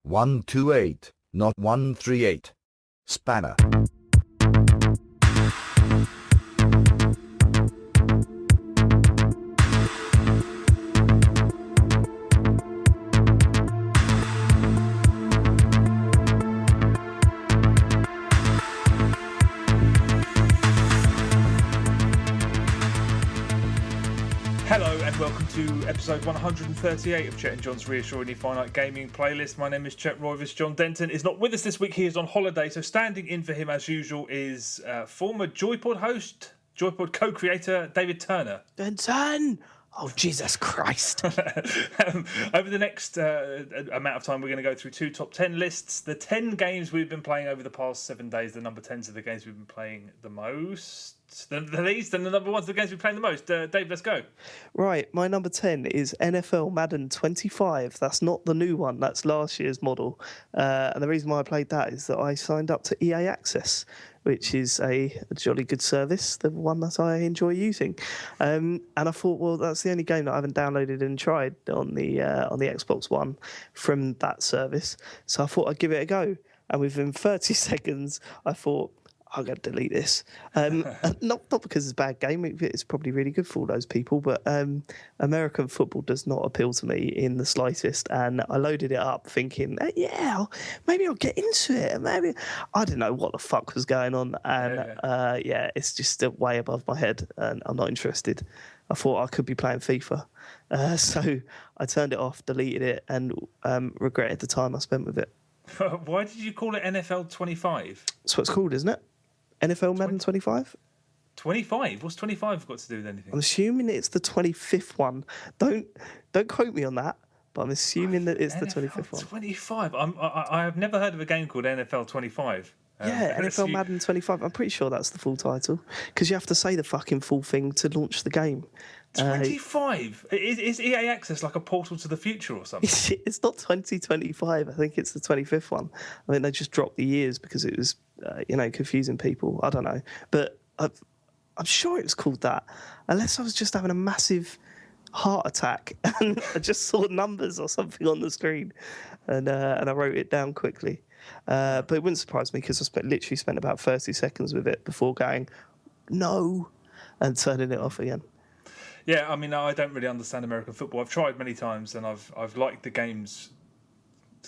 128, not 138. Spanner. Hello and welcome to episode 138 of Chet and John's Reassuringly Finite Gaming Playlist. My name is Chet Roivas. John Denton is not with us this week. He is on holiday, so standing in for him as usual is former Joypod host, Joypod co-creator David Turner. Denton! Oh, Jesus Christ. Over the next amount of time, we're going to go through two top 10 lists. The 10 games we've been playing over the past 7 days, the number 10s are the games we've been playing the most. The least and the number 1's the games we've been playing the most. Dave, let's go. Right, my number 10 is NFL Madden 25. That's not the new one, that's last year's model. And the reason why I played that is that I signed up to EA Access, which is a jolly good service, the one that I enjoy using. And I thought, well, that's the only game that I haven't downloaded and tried on the Xbox One from that service. So I thought I'd give it a go. And within 30 seconds, I thought, I'm going to delete this. Not because it's a bad game. It's probably really good for all those people. But American football does not appeal to me in the slightest. And I loaded it up thinking, maybe I'll get into it. Maybe I don't know what the fuck was going on. And it's just way above my head. And I'm not interested. I thought I could be playing FIFA. So I turned it off, deleted it, and regretted the time I spent with it. Why did you call it NFL 25? That's what it's called, isn't it? NFL Madden 25? 25? What's 25 got to do with anything? I'm assuming it's the 25th one. Don't quote me on that, but I'm assuming that it's the 25th one. 25? I have never heard of a game called NFL 25. NFL Madden 25. I'm pretty sure that's the full title, because you have to say the fucking full thing to launch the game. 25? Is EA Access like a portal to the future or something? It's not 2025. I think it's the 25th one. I think they just dropped the years because it was, confusing people. I don't know. But I'm sure it was called that. Unless I was just having a massive heart attack and I just saw numbers or something on the screen and I wrote it down quickly. But it wouldn't surprise me because I literally spent about 30 seconds with it before going, no, and turning it off again. Yeah, I mean, I don't really understand American football. I've tried many times, and I've liked the games,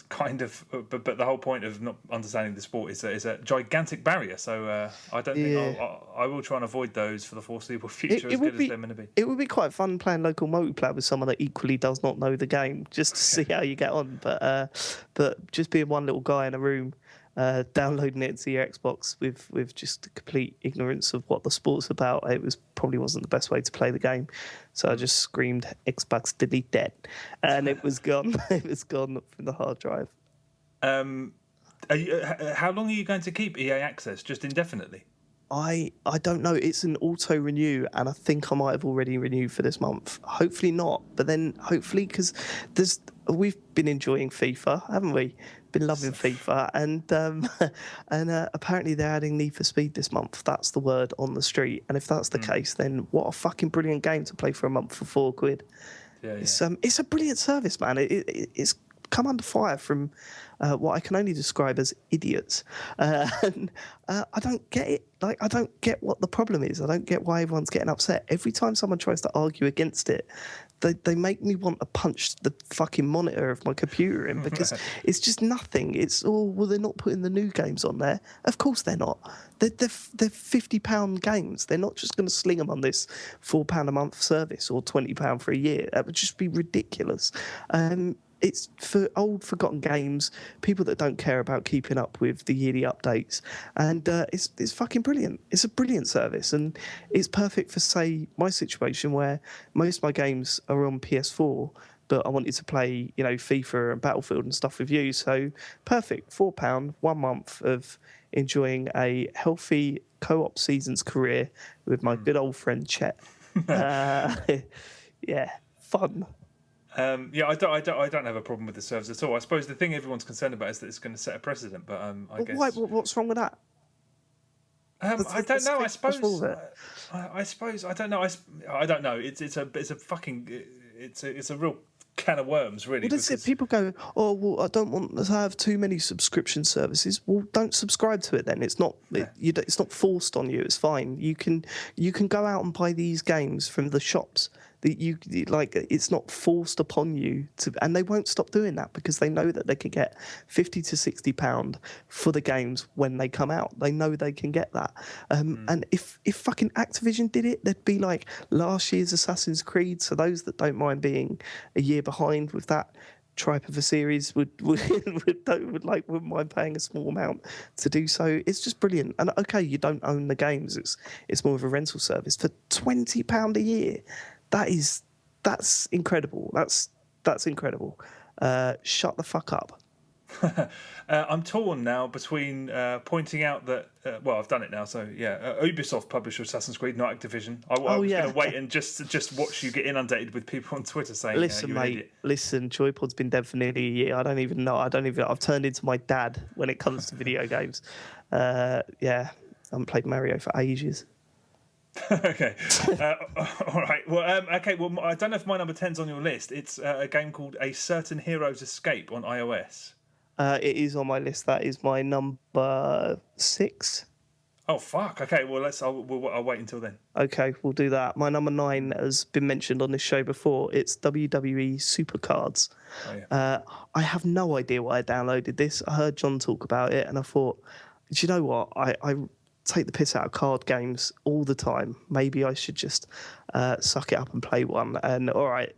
kind of. But the whole point of not understanding the sport is a gigantic barrier. So I don't think I will try and avoid those for the foreseeable future. As good as they're meant to be. It would be quite fun playing local multiplayer with someone that equally does not know the game, just to see how you get on. But just being one little guy in a room. Downloading it to your Xbox with just complete ignorance of what the sport's about, probably wasn't the best way to play the game. So I just screamed Xbox delete that, and it was gone. It was gone from the hard drive. How long are you going to keep EA Access? Just indefinitely? I don't know. It's an auto renew, and I think I might have already renewed for this month. Hopefully not, but then hopefully because we've been enjoying FIFA, haven't we? Been loving FIFA, and apparently they're adding Need for Speed this month. That's the word on the street. And if that's the case, then what a fucking brilliant game to play for a month for £4. Yeah. It's a brilliant service, man. It's come under fire from what I can only describe as idiots. And I don't get it. Like, I don't get what the problem is. I don't get why everyone's getting upset. Every time someone tries to argue against it, they make me want to punch the fucking monitor of my computer in because it's just nothing. It's they're not putting the new games on there. Of course they're not. They're £50 games. They're not just going to sling them on this £4 a month service or £20 for a year. That would just be ridiculous. It's for old, forgotten games, people that don't care about keeping up with the yearly updates. And it's fucking brilliant. It's a brilliant service. And it's perfect for, say, my situation where most of my games are on PS4, but I wanted to play, FIFA and Battlefield and stuff with you. So perfect, £4, 1 month of enjoying a healthy co-op seasons career with my good old friend Chet. Fun. I don't have a problem with the service at all. I suppose the thing everyone's concerned about is that it's going to set a precedent. But I guess what's wrong with that? I don't know. I suppose I don't know. I don't know. It's a fucking it's a real can of worms, really. Well, that's it. People go, oh, well, I don't want to have too many subscription services. Well, don't subscribe to it then. It's not it's not forced on you. It's fine. You can go out and buy these games from the shops. It's not forced upon you to, and they won't stop doing that because they know that they can get £50 to £60 for the games when they come out. They know they can get that. And if fucking Activision did it, they'd be like last year's Assassin's Creed. So those that don't mind being a year behind with that type of a series wouldn't mind paying a small amount to do so. It's just brilliant. And okay, you don't own the games. It's more of a rental service for £20 a year. That's incredible. That's incredible. Shut the fuck up. I'm torn now between pointing out that I've done it now. So yeah, Ubisoft published Assassin's Creed, not Activision. I was going to wait and just watch you get inundated with people on Twitter saying, "Listen, you're mate, an idiot." Listen. Joypod's been dead for nearly a year. I don't even know. I've turned into my dad when it comes to video games. I haven't played Mario for ages. Okay. All right. Well, okay. Well, I don't know if my number 10's on your list. It's a game called A Certain Hero's Escape on iOS. It is on my list. That is my number 6. Oh fuck. Okay. Well, I'll wait until then. Okay, we'll do that. My number 9 has been mentioned on this show before. It's WWE Supercards. Oh, yeah. I have no idea why I downloaded this. I heard John talk about it, and I thought, do you know what? I take the piss out of card games all the time. Maybe I should just suck it up and play one. And all right,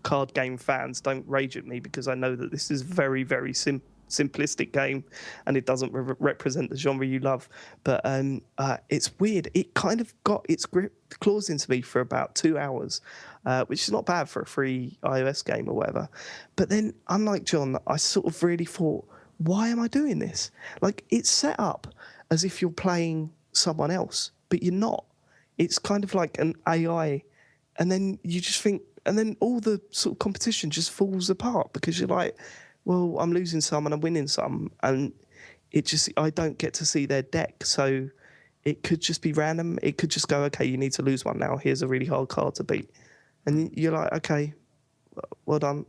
card game fans, don't rage at me because I know that this is very, very simplistic game and it doesn't represent the genre you love. But it's weird. It kind of got its claws into me for about 2 hours, which is not bad for a free iOS game or whatever. But then, unlike John, I sort of really thought, why am I doing this? Like, it's set up as if you're playing someone else, but you're not. It's kind of like an AI, and then you just think, and then all the sort of competition just falls apart because you're like, well, I'm losing some and I'm winning some, and I don't get to see their deck, so it could just be random. It could just go, okay, you need to lose one now. Here's a really hard card to beat, and you're like, okay, well done,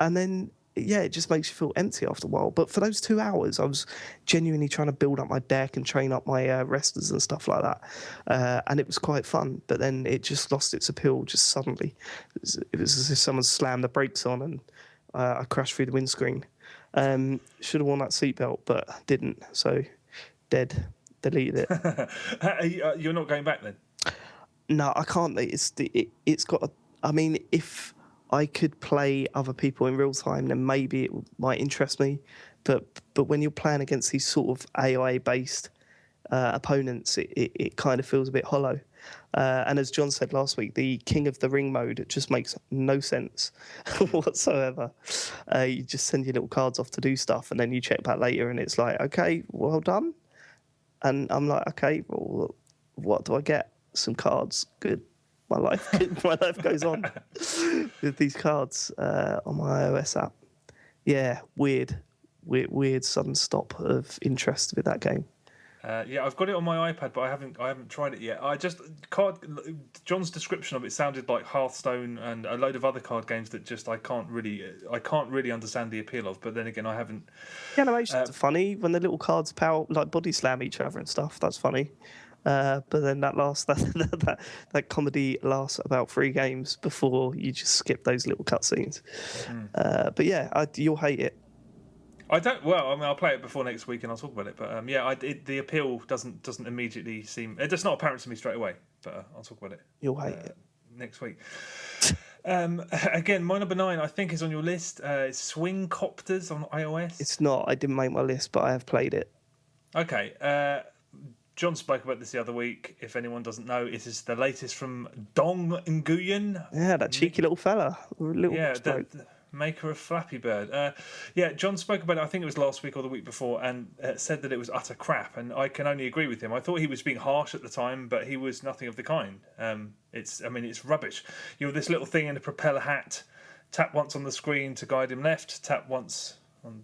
and then. Yeah, it just makes you feel empty after a while. But for those 2 hours, I was genuinely trying to build up my deck and train up my wrestlers and stuff like that. And it was quite fun. But then it just lost its appeal just suddenly. It was as if someone slammed the brakes on and I crashed through the windscreen. Should have worn that seatbelt, but didn't. So, dead. Deleted it. You're not going back then? No, I can't. It's got... if I could play other people in real time, then maybe it might interest me. But when you're playing against these sort of AI-based opponents, it kind of feels a bit hollow. And as John said last week, the King of the Ring mode, it just makes no sense whatsoever. You just send your little cards off to do stuff, and then you check back later, and it's like, okay, well done. And I'm like, okay, well, what do I get? Some cards, good. My life goes on with these cards on my iOS app. Yeah, weird sudden stop of interest with that game. I've got it on my iPad, but I haven't tried it yet. John's description of it sounded like Hearthstone and a load of other card games that just I can't really understand the appeal of. But then again, I haven't. The animations are funny when the little cards like body slam each other and stuff. That's funny. But then that comedy lasts about 3 games before you just skip those little cutscenes. But yeah, you'll hate it. I don't. Well, I'll play it before next week and I'll talk about it. But the appeal doesn't immediately seem. It's not apparent to me straight away. But I'll talk about it. You'll hate it next week. Again, my number 9 I think is on your list. It's Swing Copters on iOS. It's not. I didn't make my list, but I have played it. Okay. John spoke about this the other week. If anyone doesn't know, it is the latest from Dong Nguyen. Yeah, that cheeky little fella. The maker of Flappy Bird. John spoke about it, I think it was last week or the week before, and said that it was utter crap, and I can only agree with him. I thought he was being harsh at the time, but he was nothing of the kind. It's rubbish. You're this little thing in a propeller hat, tap once on the screen to guide him left, tap once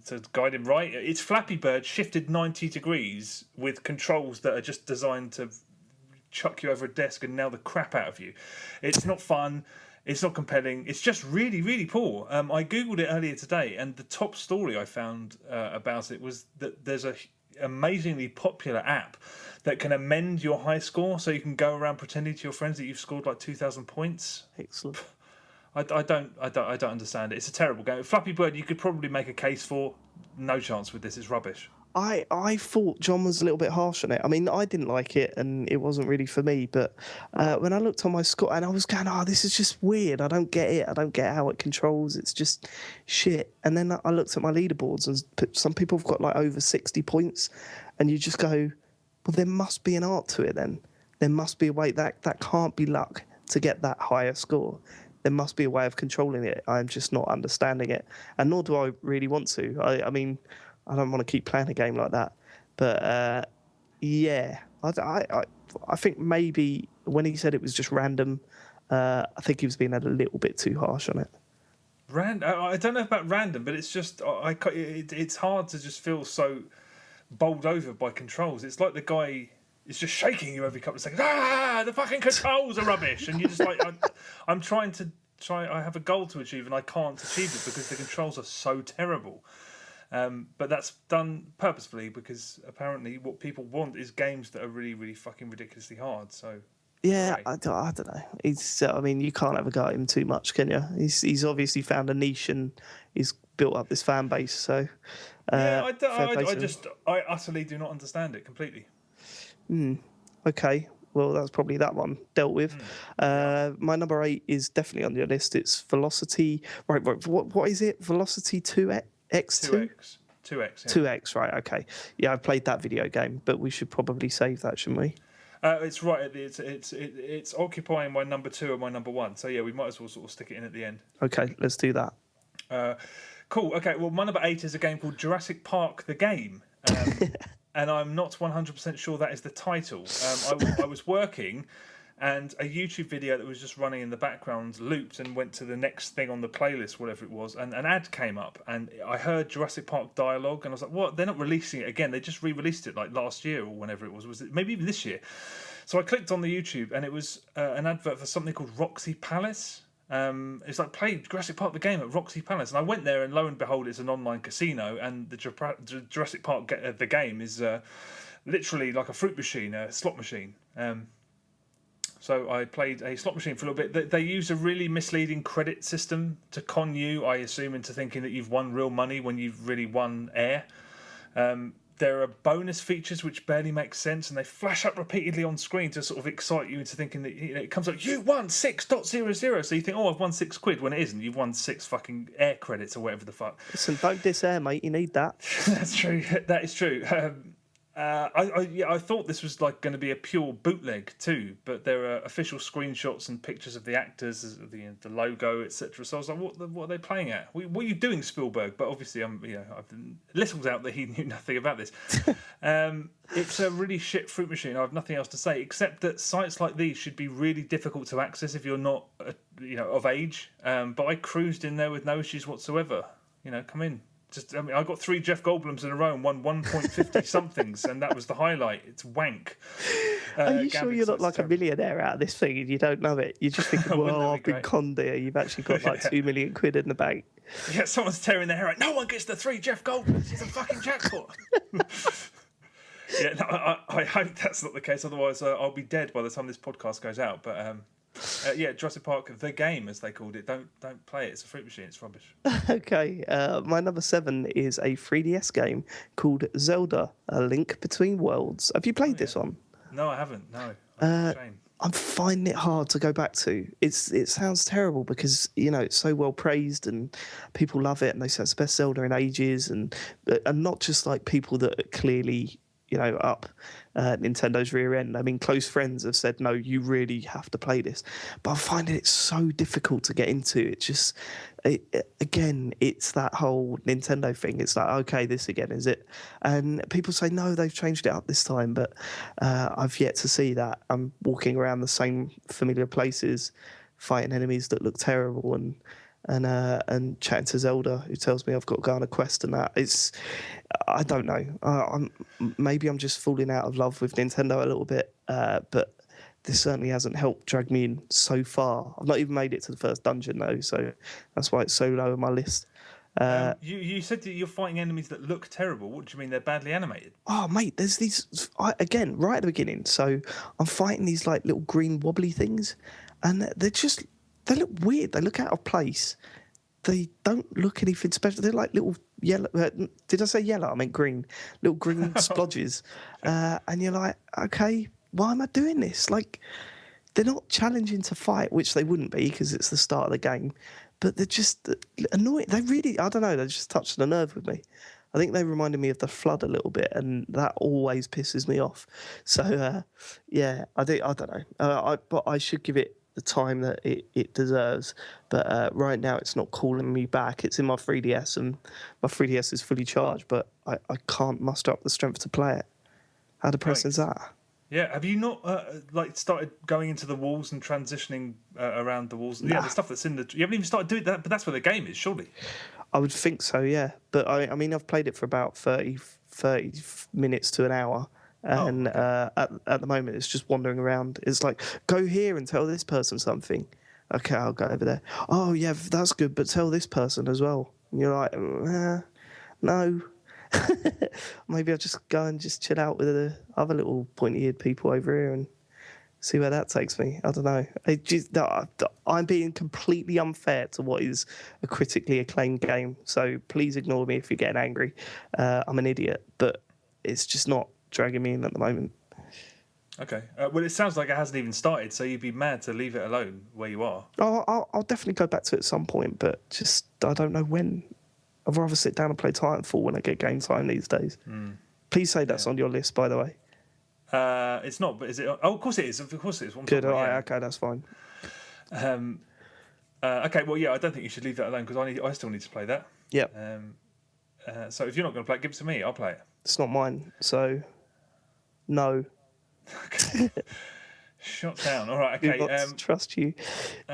to guide him right. It's Flappy Bird shifted 90 degrees with controls that are just designed to chuck you over a desk and nail the crap out of you. It's not fun. It's not compelling. It's just really, really poor. I googled it earlier today, and the top story I found about it was that there's a amazingly popular app that can amend your high score, so you can go around pretending to your friends that you've scored like 2,000 points. Excellent. I don't understand it. It's a terrible game. Flappy Bird, you could probably make a case for. No chance with this. It's rubbish. I thought John was a little bit harsh on it. I mean, I didn't like it, and it wasn't really for me. But when I looked on my score, and I was going, this is just weird. I don't get it. I don't get how it controls. It's just shit. And then I looked at my leaderboards, and some people have got like over 60 points, and you just go, well, there must be an art to it then. There must be a way that can't be luck to get that higher score. There must be a way of controlling it. I'm just not understanding it, and nor do I really want to. I mean, I don't want to keep playing a game like that. But yeah, I think maybe when he said it was just random, I think he was being a little bit too harsh on it. I don't know about random, but it's just it's hard to just feel so bowled over by controls. It's like the guy is just shaking you every couple of seconds. The fucking controls are rubbish, and you're just like, I'm trying. I have a goal to achieve, and I can't achieve it because the controls are so terrible. But that's done purposefully because apparently what people want is games that are really, really fucking ridiculously hard. So yeah, right. I don't know. It's I mean, you can't ever go at him too much, can you? He's obviously found a niche and he's built up this fan base. So I utterly do not understand it completely. Okay. Well, that's probably that one dealt with. My number 8 is definitely on your list. It's Velocity. Right. What is it? Velocity 2X? X2? 2X. Yeah. 2X, right, okay. Yeah, I've played that video game, but we should probably save that, shouldn't we? It's right. It's occupying my number 2 and my number 1. So yeah, we might as well sort of stick it in at the end. Okay, let's do that. Cool. Okay, well, my number 8 is a game called Jurassic Park the Game. And I'm not 100% sure that is the title. I was working, and a YouTube video that was just running in the background looped and went to the next thing on the playlist, whatever it was, and an ad came up, and I heard Jurassic Park dialogue, and I was like, what? They're not releasing it again. They just re-released it like last year or whenever it was. Was it maybe even this year? So I clicked on the YouTube, and it was an advert for something called Roxy Palace. It's like play Jurassic Park the game at Roxy Palace, and I went there, and lo and behold, it's an online casino, and the Jurassic Park the game is literally like a fruit machine, a slot machine. So I played a slot machine for a little bit. They use a really misleading credit system to con you, I assume, into thinking that you've won real money when you've really won air. There are bonus features which barely make sense, and they flash up repeatedly on screen to sort of excite you into thinking that it comes up, you won 6.00. So you think, I've won £6 when it isn't. You've won 6 fucking air credits or whatever the fuck. Listen, don't diss air, mate. You need that. That's true. That is true. I thought this was like going to be a pure bootleg too, but there are official screenshots and pictures of the actors, the logo, etc. So I was like, what are they playing at? What are you doing, Spielberg? But obviously, I've littled out that he knew nothing about this. It's a really shit fruit machine. I have nothing else to say except that sites like these should be really difficult to access if you're not, of age. But I cruised in there with no issues whatsoever. Come in. I got 3 Jeff Goldblums in a row and won 1.50 somethings, and that was the highlight. It's wank. Are you sure you're not like terrible. A millionaire out of this thing and you don't know it? You just think, I've been conned here. You've actually got like £2 million in the bank. Yeah, someone's tearing their hair out. No one gets the 3 Jeff Goldblums. It's a fucking jackpot. I hope that's not the case. Otherwise, I'll be dead by the time this podcast goes out. But Jurassic Park the game, as they called it. Don't play it. It's a fruit machine. It's rubbish. Okay, my number 7 is a 3DS game called Zelda: A Link Between Worlds. Have you played this one? No, I haven't. No. Shame. I'm finding it hard to go back to. It sounds terrible because it's so well praised and people love it and they say it's the best Zelda in ages, and not just like people that are clearly up Nintendo's rear end. I mean, close friends have said, no, you really have to play this. But I'm finding it so difficult to get into. It's just, again, it's that whole Nintendo thing. It's like, okay, this again, is it? And people say, no, they've changed it up this time. But I've yet to see that. I'm walking around the same familiar places, fighting enemies that look terrible, and chatting to Zelda, who tells me I've got to go on a quest and that. I don't know. Maybe I'm just falling out of love with Nintendo a little bit, but this certainly hasn't helped drag me in so far. I've not even made it to the first dungeon though, so that's why it's so low on my list. You said that you're fighting enemies that look terrible. What do you mean they're badly animated? Oh, mate, there's these again right at the beginning. So I'm fighting these like little green wobbly things, and they look weird. They look out of place. They don't look anything special. They're like little yellow. Did I say yellow? I meant green. Little green splodges. And you're like, okay, why am I doing this? Like, they're not challenging to fight, which they wouldn't be because it's the start of the game. But they're just annoying. They really, I don't know, they just touched the nerve with me. I think they reminded me of the Flood a little bit, and that always pisses me off. So, yeah, I don't know. But I should give it the time that it deserves. But right now, it's not calling me back. It's in my 3DS, and my 3DS is fully charged, but I can't muster up the strength to play it. How depressing is that? Yeah, have you not started going into the walls and transitioning around the walls? Yeah, the stuff that's in the. You haven't even started doing that, but that's where the game is, surely. I would think so, yeah. But I mean, I've played it for about 30 minutes to an hour, and at the moment, it's just wandering around. It's like, go here and tell this person something. Okay, I'll go over there. Oh yeah, that's good, but tell this person as well. And you're like, no. Maybe I'll just go and just chill out with the other little pointy-eared people over here and see where that takes me. I don't know. I'm being completely unfair to what is a critically acclaimed game, so please ignore me if you're getting angry. I'm an idiot, but it's just not dragging me in at the moment. Okay. Well, it sounds like it hasn't even started, so you'd be mad to leave it alone where you are. Oh, I'll definitely go back to it at some point, but just I don't know when. I'd rather sit down and play Titanfall when I get game time these days. Please say that's on your list, by the way. It's not, but is it? Oh, of course it is. Of course it is. Good. All right. Okay, that's fine. Okay. Well, yeah. I don't think you should leave that alone because I still need to play that. Yeah. So if you're not going to play it, give it to me. I'll play it. It's not mine, so no. Okay. Shut down. All right. Okay. I do not trust you.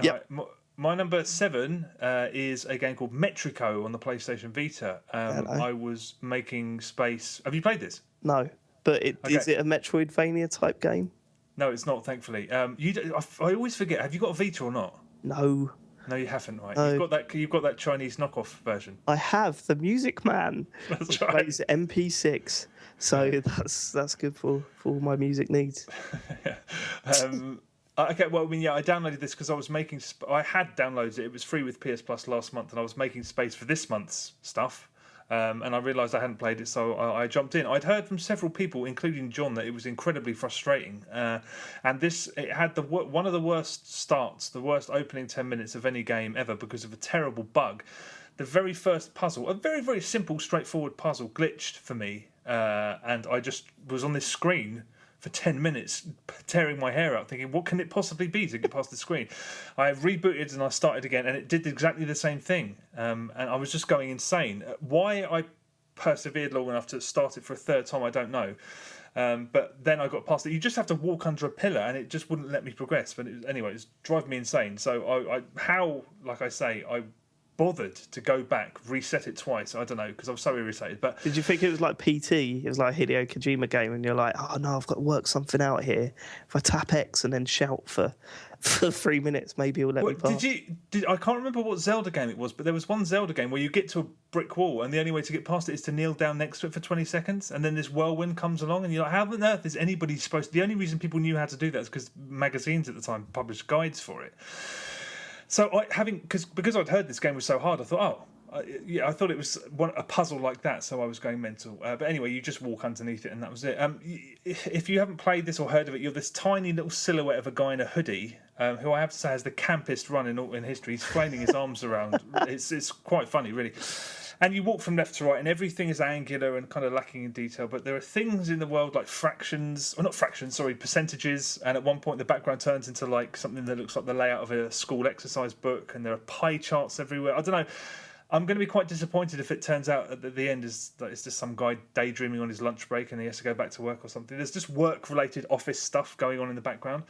Yeah. Right. My number 7 is a game called Metrico on the PlayStation Vita. I was making space. Have you played this? No, but is it a Metroidvania type game? No, it's not. Thankfully, I always forget. Have you got a Vita or not? No. No, you haven't. Right? No. You've got that Chinese knockoff version. I have the Music Man. That's right. Plays MP6, so that's good for all my music needs. Okay, well, I mean, yeah, I downloaded this because I was making. I had downloaded it. It was free with PS Plus last month, and I was making space for this month's stuff. And I realised I hadn't played it, so I jumped in. I'd heard from several people, including John, that it was incredibly frustrating. And it had one of the worst starts, the worst opening 10 minutes of any game ever because of a terrible bug. The very first puzzle, a very, very simple, straightforward puzzle, glitched for me, and I just was on this screen for 10 minutes, tearing my hair out, thinking, what can it possibly be to get past the screen? I rebooted and I started again, and it did exactly the same thing. And I was just going insane. Why I persevered long enough to start it for a third time, I don't know. But then I got past it. You just have to walk under a pillar, and it just wouldn't let me progress. But anyway, it was driving me insane. So like I say, I bothered to go back, reset it twice. I don't know, because I was so irritated. But did you think it was like PT? It was like a Hideo Kojima game, and you're like, oh no, I've got to work something out here. If I tap X and then shout for 3 minutes, maybe it'll let me pass. I can't remember what Zelda game it was, but there was one Zelda game where you get to a brick wall, and the only way to get past it is to kneel down next to it for 20 seconds, and then this whirlwind comes along, and you're like, how on earth is anybody supposed to? The only reason people knew how to do that is because magazines at the time published guides for it. So because I'd heard this game was so hard, I thought, I thought it was a puzzle like that, so I was going mental. But anyway, you just walk underneath it, and that was it. If you haven't played this or heard of it, you're this tiny little silhouette of a guy in a hoodie, who I have to say has the campest run in history. He's flailing his arms around. It's quite funny, really. And you walk from left to right, and everything is angular and kind of lacking in detail. But there are things in the world like percentages. And at one point, the background turns into like something that looks like the layout of a school exercise book. And there are pie charts everywhere. I don't know. I'm going to be quite disappointed if it turns out at the end is that it's just some guy daydreaming on his lunch break and he has to go back to work or something. There's just work-related office stuff going on in the background.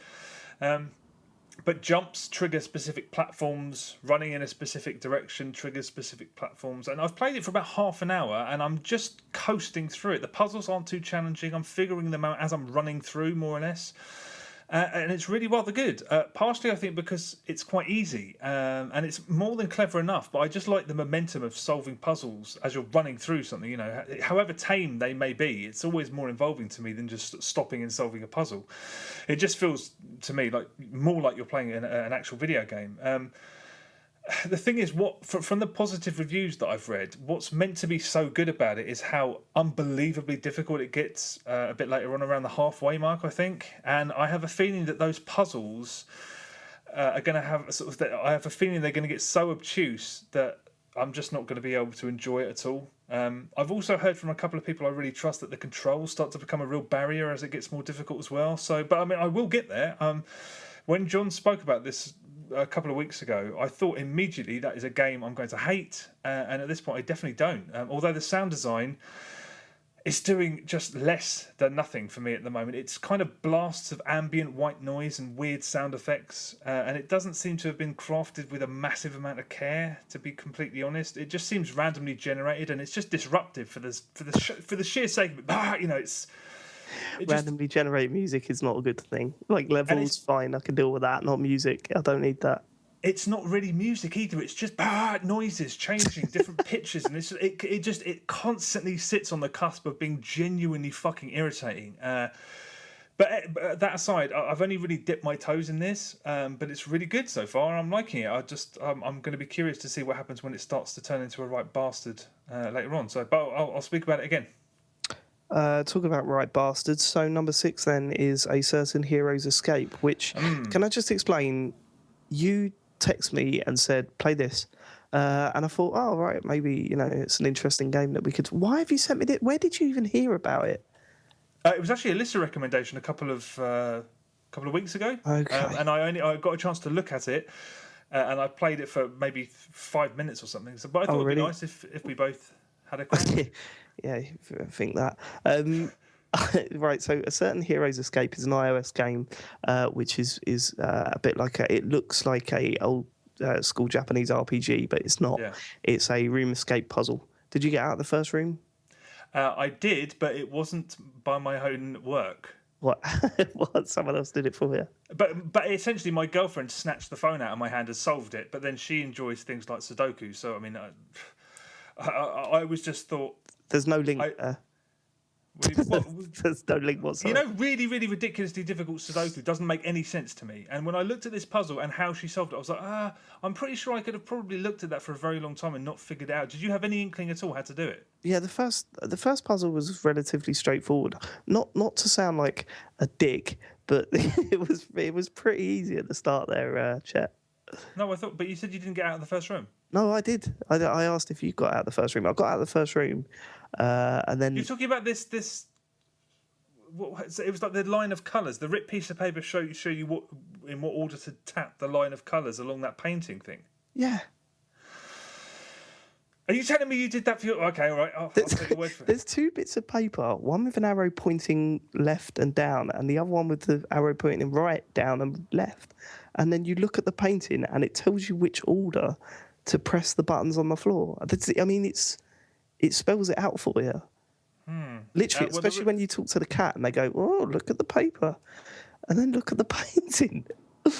But jumps trigger specific platforms, running in a specific direction triggers specific platforms. And I've played it for about half an hour, and I'm just coasting through it. The puzzles aren't too challenging. I'm figuring them out as I'm running through, more or less. and it's really rather good. Partially, I think, because it's quite easy, and it's more than clever enough. But I just like the momentum of solving puzzles as you're running through something. You know, however tame they may be, it's always more involving to me than just stopping and solving a puzzle. It just feels to me like more like you're playing an actual video game. The thing is, from the positive reviews that I've read, what's meant to be so good about it is how unbelievably difficult it gets a bit later on, around the halfway mark, I think. And I have a feeling that those puzzles are going to have I have a feeling they're going to get so obtuse that I'm just not going to be able to enjoy it at all. I've also heard from a couple of people I really trust that the controls start to become a real barrier as it gets more difficult as well. So, but I mean, I will get there. When John spoke about this a couple of weeks ago, I thought immediately that is a game I'm going to hate, and at this point I definitely don't. Although the sound design is doing just less than nothing for me at the moment. It's kind of blasts of ambient white noise and weird sound effects, and it doesn't seem to have been crafted with a massive amount of care, to be completely honest. It just seems randomly generated, and it's just disruptive for the sheer sake of it. You know, it's Randomly generate music is not a good thing. Like levels, fine, I can deal with that. Not music, I don't need that. It's not really music either. It's just noises changing, different pitches, and it constantly sits on the cusp of being genuinely fucking irritating. But that aside, I've only really dipped my toes in this, but it's really good so far. I'm liking it. I'm going to be curious to see what happens when it starts to turn into a right bastard later on. So, but I'll speak about it again. Talk about right bastards. So number 6 then is A Certain Hero's Escape, which, can I just explain, you text me and said, play this. And I thought, oh, right, maybe, you know, it's an interesting game that we could... Why have you sent me that? Where did you even hear about it? It was actually a listener recommendation a couple of weeks ago. Okay. And I got a chance to look at it, and I played it for maybe 5 minutes or something. So, but I thought it'd be nice if we both had a crack. Yeah, I think that. Right, so A Certain Hero's Escape is an iOS game, which is a bit like it looks like a old school Japanese RPG, but it's not. Yeah. It's a room escape puzzle. Did you get out of the first room? I did, but it wasn't by my own work. What? What? Someone else did it for you? But essentially, my girlfriend snatched the phone out of my hand and solved it. But then she enjoys things like Sudoku, so I mean, I was just thought. There's no link there. There's no link whatsoever. You know, really, really ridiculously difficult Sudoku doesn't make any sense to me. And when I looked at this puzzle and how she solved it, I was like, I'm pretty sure I could have probably looked at that for a very long time and not figured it out. Did you have any inkling at all how to do it? Yeah, the first puzzle was relatively straightforward. Not to sound like a dick, but it was pretty easy at the start there, Chet. No, but you said you didn't get out of the first room. No, I did. I asked if you got out of the first room. I got out of the first room, and then... You're talking about this... it was like the line of colours. The ripped piece of paper show you in what order to tap the line of colours along that painting thing. Yeah. Are you telling me you did that for your... Okay, all right. I'll take your word for it. There's 2 bits of paper, one with an arrow pointing left and down, and the other one with the arrow pointing right, down and left. And then you look at the painting, and it tells you which order to press the buttons on the floor. I mean, it spells it out for you. Literally, especially when you talk to the cat and they go, "Oh, look at the paper," and then look at the painting. I'm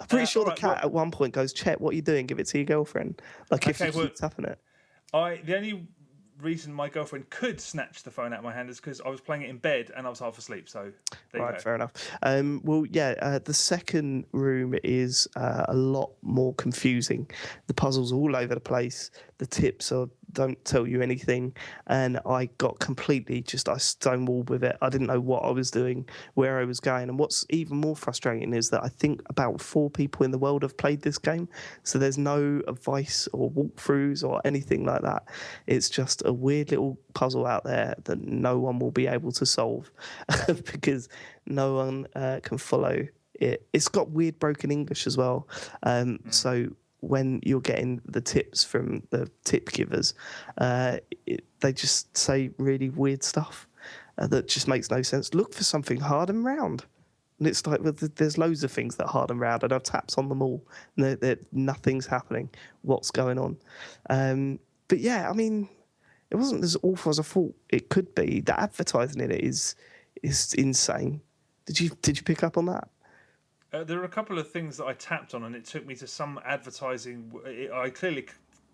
pretty sure the cat at one point goes, "Chet, what are you doing? Give it to your girlfriend." Like if you keep tapping it. The only reason my girlfriend could snatch the phone out of my hand is because I was playing it in bed and I was half asleep. So there you go. Fair enough. The second room is a lot more confusing. The puzzles all over the place. The tips don't tell you anything, and I got completely I stonewalled with it. I didn't know what I was doing, where I was going, and what's even more frustrating is that I think about 4 people in the world have played this game, so there's no advice or walkthroughs or anything like that. It's just a weird little puzzle out there that no one will be able to solve because no one can follow it. It's got weird broken English as well, so when you're getting the tips from the tip givers, they just say really weird stuff that just makes no sense. Look for something hard and round. And it's like, well, there's loads of things that are hard and round, and I've taps on them all, and nothing's happening. What's going on? But yeah, I mean, it wasn't as awful as I thought it could be. The advertising in it is insane. Did you pick up on that? There are a couple of things that I tapped on, and it took me to some advertising. I clearly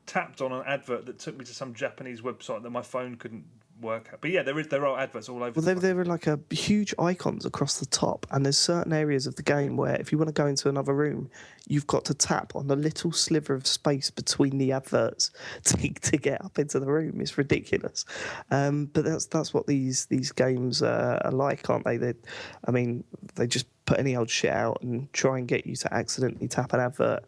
tapped on an advert that took me to some Japanese website that my phone couldn't work at. But yeah, there are adverts all over. Well, there were like a huge icons across the top, and there's certain areas of the game where if you want to go into another room, you've got to tap on the little sliver of space between the adverts to get up into the room. It's ridiculous, but that's what these games are like, aren't they? They just put any old shit out and try and get you to accidentally tap an advert.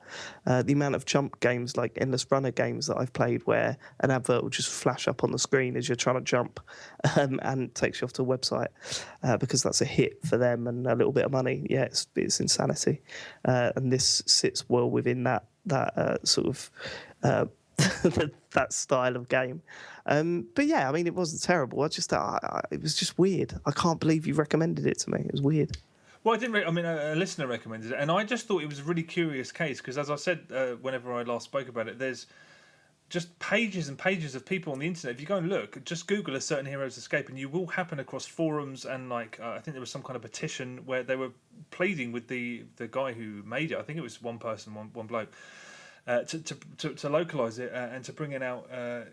The amount of jump games, like endless runner games that I've played, where an advert will just flash up on the screen as you're trying to jump, and takes you off to a website because that's a hit for them and a little bit of money. Yeah, it's insanity, and this sits well within that sort of that style of game. But yeah, I mean, it wasn't terrible. It was just weird. I can't believe you recommended it to me. It was weird. Well, I didn't. A listener recommended it, and I just thought it was a really curious case because, as I said, whenever I last spoke about it, there's just pages and pages of people on the internet. If you go and look, just Google a certain hero's escape, and you will happen across forums and I think there was some kind of petition where they were pleading with the guy who made it. I think it was one person, one bloke. To localise it and to bring it out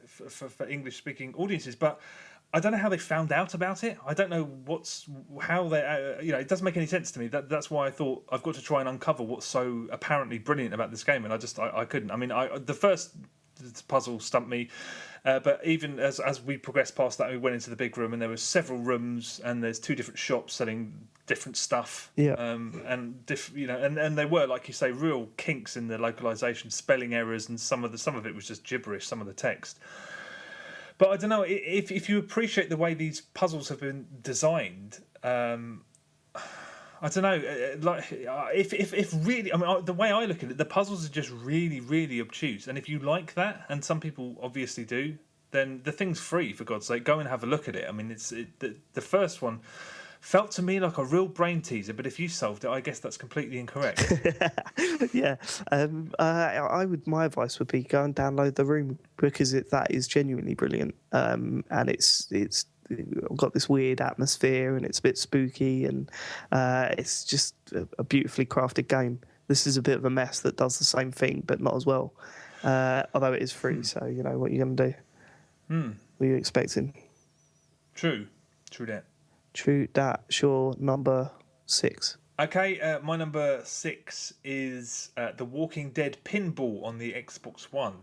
for English speaking audiences, but I don't know how they found out about it. I don't know how they. It doesn't make any sense to me. That's why I thought I've got to try and uncover what's so apparently brilliant about this game, and I couldn't. I mean, the first puzzle stumped me, but even as we progressed past that, we went into the big room, and there were several rooms, and there's two different shops selling different stuff. Yeah. And they were, like you say, real kinks in the localization, spelling errors, and some of it was just gibberish. Some of the text. But I don't know if you appreciate the way these puzzles have been designed. I don't know. If really, the way I look at it, the puzzles are just really, really obtuse. And if you like that, and some people obviously do, then the thing's free, for God's sake. Go and have a look at it. I mean, the first one felt to me like a real brain teaser, but if you solved it, I guess that's completely incorrect. Yeah, my advice would be go and download The Room because that is genuinely brilliant, and it's got this weird atmosphere and it's a bit spooky and it's just a beautifully crafted game. This is a bit of a mess that does the same thing but not as well, although it is free, so you know what you're going to do. What are you expecting? True that. True that. Sure. Number 6. Okay, my number 6 is The Walking Dead Pinball on the Xbox One.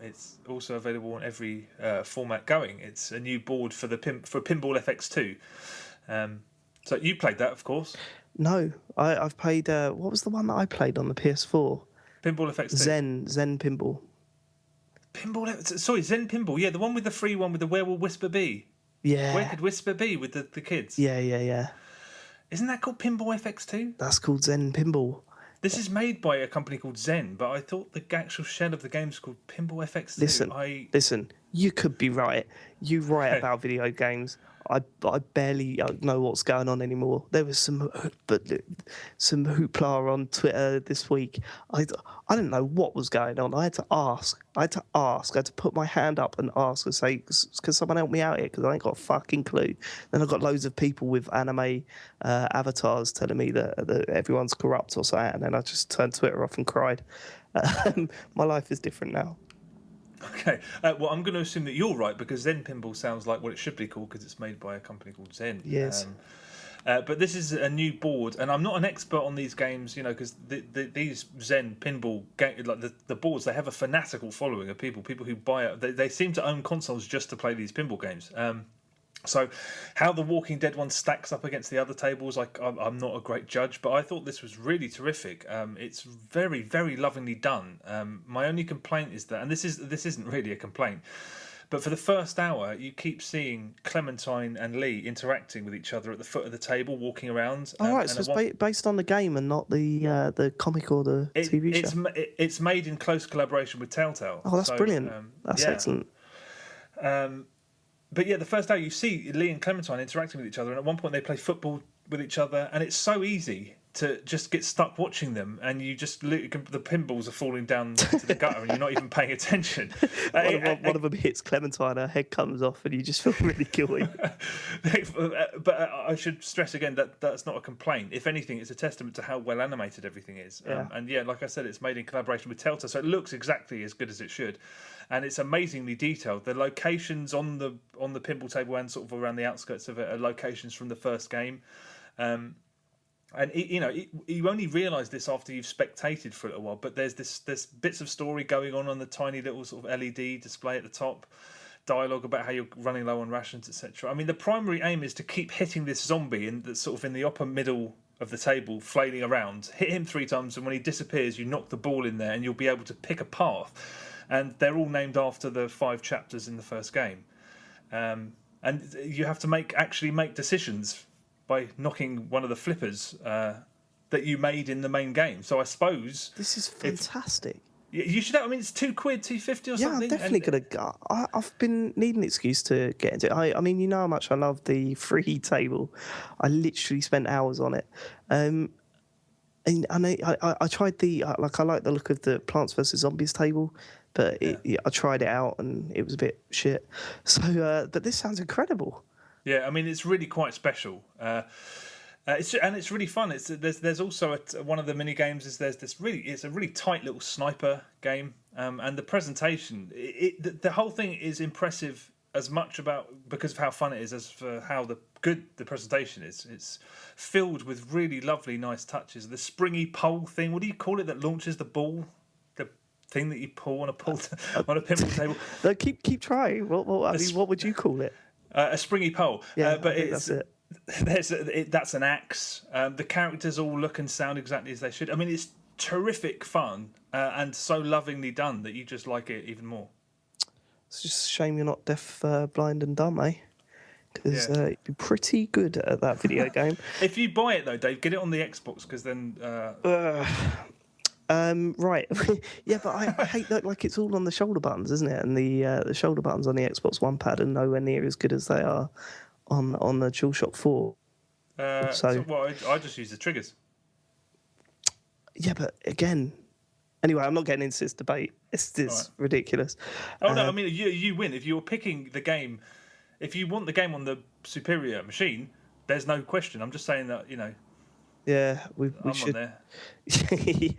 It's also available on every format going. It's a new board for Pinball FX2. So you played that, of course. No, I've played. What was the one that I played on the PS4? Pinball FX2. Zen Pinball. Zen Pinball. Yeah, the one with the free one with the Where Will Whisper Be? Yeah. Where could Whisper be with the kids? Yeah. Isn't that called Pinball FX2? That's called Zen Pinball. This is made by a company called Zen, but I thought the actual shell of the game is called Pinball FX2. Listen, you could be right. You write about video games. I barely know what's going on anymore. There was some hoopla on Twitter this week. I didn't know what was going on. I had to ask. I had to put my hand up and ask and say, "Can someone help me out here?" Because I ain't got a fucking clue. Then I got loads of people with anime avatars telling me that everyone's corrupt or something, and then I just turned Twitter off and cried. My life is different now. Okay, well, I'm going to assume that you're right because Zen Pinball sounds like what it should be called because it's made by a company called Zen. Yes. But this is a new board, and I'm not an expert on these games, because these Zen Pinball the boards, they have a fanatical following of people who buy it. They seem to own consoles just to play these pinball games. So how the Walking Dead one stacks up against the other tables, I'm not a great judge, but I thought this was really terrific. It's very, very lovingly done. My only complaint is that, and this isn't really a complaint, but for the first hour, you keep seeing Clementine and Lee interacting with each other at the foot of the table, walking around. Oh, right, so it's based on the game and not the comic or the TV show. It's made in close collaboration with Telltale. Oh, that's brilliant. That's excellent. But yeah, the first day you see Lee and Clementine interacting with each other, and at one point they play football with each other, and it's so easy to just get stuck watching them, and you just the pinballs are falling down to the gutter, and you're not even paying attention. One of them hits Clementine, her head comes off, and you just feel really guilty. But I should stress again that that's not a complaint. If anything, it's a testament to how well animated everything is. Yeah. And yeah, like I said, it's made in collaboration with Telltale, so it looks exactly as good as it should, and it's amazingly detailed. The locations on the pinball table and sort of around the outskirts of it are locations from the first game. And you only realise this after you've spectated for a little while. But there's bits of story going on the tiny little sort of LED display at the top, dialogue about how you're running low on rations, etc. I mean, the primary aim is to keep hitting this zombie that's sort of in the upper middle of the table, flailing around. Hit him 3 times, and when he disappears, you knock the ball in there, and you'll be able to pick a path. And they're all named after the 5 chapters in the first game. And you have to actually make decisions by knocking one of the flippers that you made in the main game. So I suppose this is fantastic. You should have. I mean, it's £2, $2.50 or something. Yeah, I'm definitely gonna go. I've been needing an excuse to get into it. I mean, you know how much I love the free table. I literally spent hours on it. And I tried I like the look of the Plants vs Zombies table, but I tried it out and it was a bit shit. So, but this sounds incredible. Yeah, I mean, it's really quite special. It's really fun. There's also one of the mini games is it's a really tight little sniper game, and the presentation, the whole thing is impressive as much because of how fun it is as for how good the presentation is. It's filled with really lovely, nice touches. The springy pole thing. What do you call it that launches the ball? The thing that you pull on a pinball table. No, keep trying. What would you call it? A springy pole. Yeah, but that's it. That's an axe. The characters all look and sound exactly as they should. I mean, it's terrific fun and so lovingly done that you just like it even more. It's just a shame you're not deaf, blind, and dumb, eh? Because you'd be pretty good at that video game. If you buy it though, Dave, get it on the Xbox because then. Right. Yeah, but I hate that. Like, it's all on the shoulder buttons, isn't it? And the shoulder buttons on the Xbox One pad are nowhere near as good as they are on the DualShock 4. I just use the triggers. Yeah, but again, anyway, I'm not getting into this debate. It's ridiculous. Oh no, I mean you win if you're picking the game. If you want the game on the superior machine, there's no question. I'm just saying that Yeah, we should. On there. Yeah,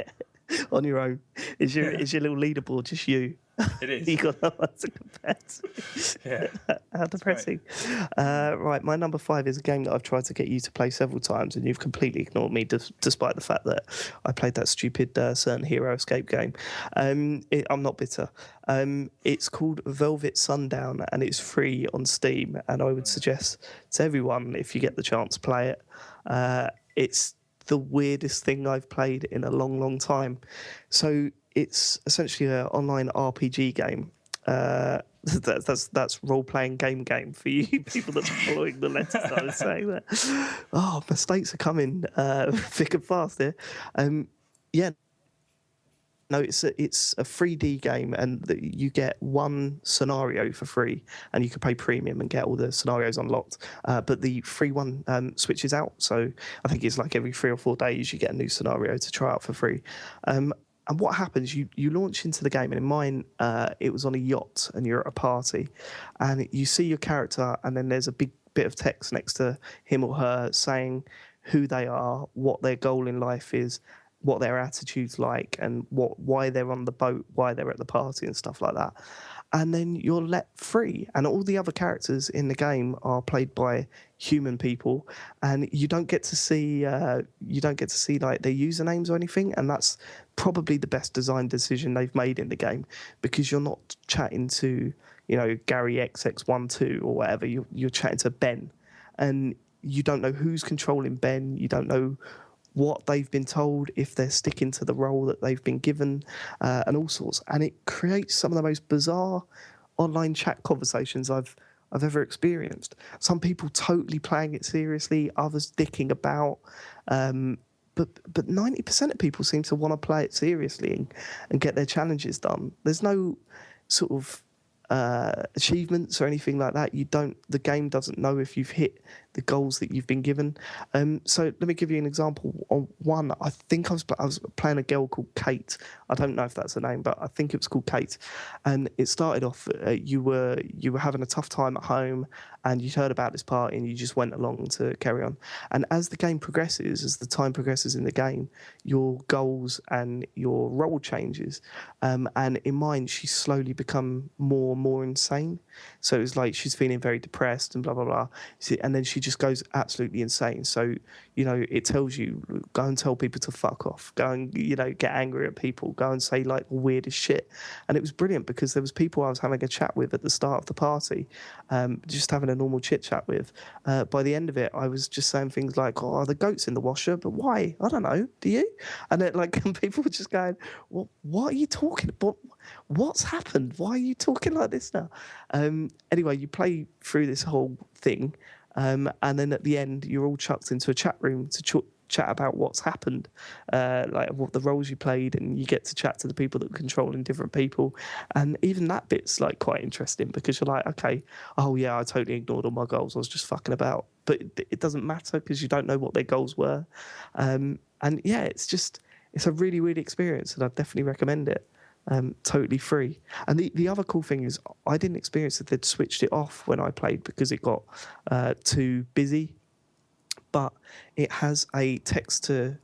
on your own. Is your little leaderboard just you? It is. You got no one to compare to. Yeah. How depressing. Right, my number 5 is a game that I've tried to get you to play several times, and you've completely ignored me, despite the fact that I played that stupid Certain Hero Escape game. I'm not bitter. It's called Velvet Sundown, and it's free on Steam. And I would suggest to everyone, if you get the chance, play it. It's the weirdest thing I've played in a long, long time. So it's essentially an online RPG game. That's role-playing game for you people that are following the letters I was saying there. Oh, mistakes are coming thick and fast here. No, it's a 3D game, and you get one scenario for free, and you can pay premium and get all the scenarios unlocked. But the free one switches out, so I think it's like every 3 or 4 days you get a new scenario to try out for free. And what happens, you launch into the game, and in mine, it was on a yacht, and you're at a party, and you see your character, and then there's a big bit of text next to him or her saying who they are, what their goal in life is, what their attitude's like, and why they're on the boat, why they're at the party, and stuff like that. And then you're let free, and all the other characters in the game are played by human people, and you don't get to see like their usernames or anything. And that's probably the best design decision they've made in the game, because you're not chatting to Gary XX12 or whatever. You're chatting to Ben, and you don't know who's controlling Ben. You don't know what they've been told, if they're sticking to the role that they've been given, and all sorts. And it creates some of the most bizarre online chat conversations I've ever experienced. Some people totally playing it seriously, others dicking about. But 90% of people seem to want to play it seriously and get their challenges done. There's no sort of achievements or anything like that. The game doesn't know if you've hit the goals that you've been given. So let me give you an example. On one, I think I was playing a girl called Kate. I don't know if that's her name, but I think it was called Kate. And it started off, you were having a tough time at home, and you'd heard about this party, and you just went along to carry on. And as the game progresses, as the time progresses in the game, your goals and your role changes. And in mine, she's slowly become more and more insane. So it was like she's feeling very depressed and blah, blah, blah. And then she just goes absolutely insane. So, it tells you, go and tell people to fuck off. Go and, get angry at people. Go and say, like, the weirdest shit. And it was brilliant because there was people I was having a chat with at the start of the party, just having a normal chit-chat with. By the end of it, I was just saying things like, oh, the goat's in the washer, but why? I don't know. Do you? And then, and people were just going, well, what are you talking about? What's happened? Why are you talking like this now? Anyway, you play through this whole thing, and then at the end, you're all chucked into a chat room to chat about what's happened, like what the roles you played, and you get to chat to the people that are controlling different people. And even that bit's like quite interesting because you're like, okay, oh yeah, I totally ignored all my goals. I was just fucking about. But it doesn't matter because you don't know what their goals were. And yeah, it's a really, really experience, and I'd definitely recommend it. Totally free. And the other cool thing is I didn't experience that they'd switched it off when I played because it got too busy, but it has a text to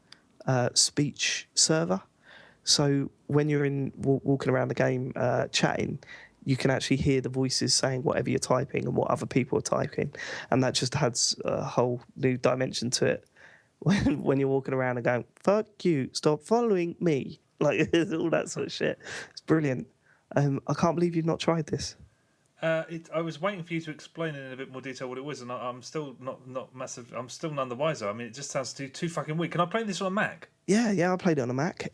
speech server. So when you're walking around the game chatting, you can actually hear the voices saying whatever you're typing and what other people are typing, and that just adds a whole new dimension to it. When you're walking around and going, fuck you, stop following me. Like, all that sort of shit. It's brilliant. I can't believe you've not tried this. I was waiting for you to explain in a bit more detail what it was, and I'm still not massive. I'm still none the wiser. I mean, it just sounds too fucking weird. Can I play this on a Mac? Yeah, I played it on a Mac.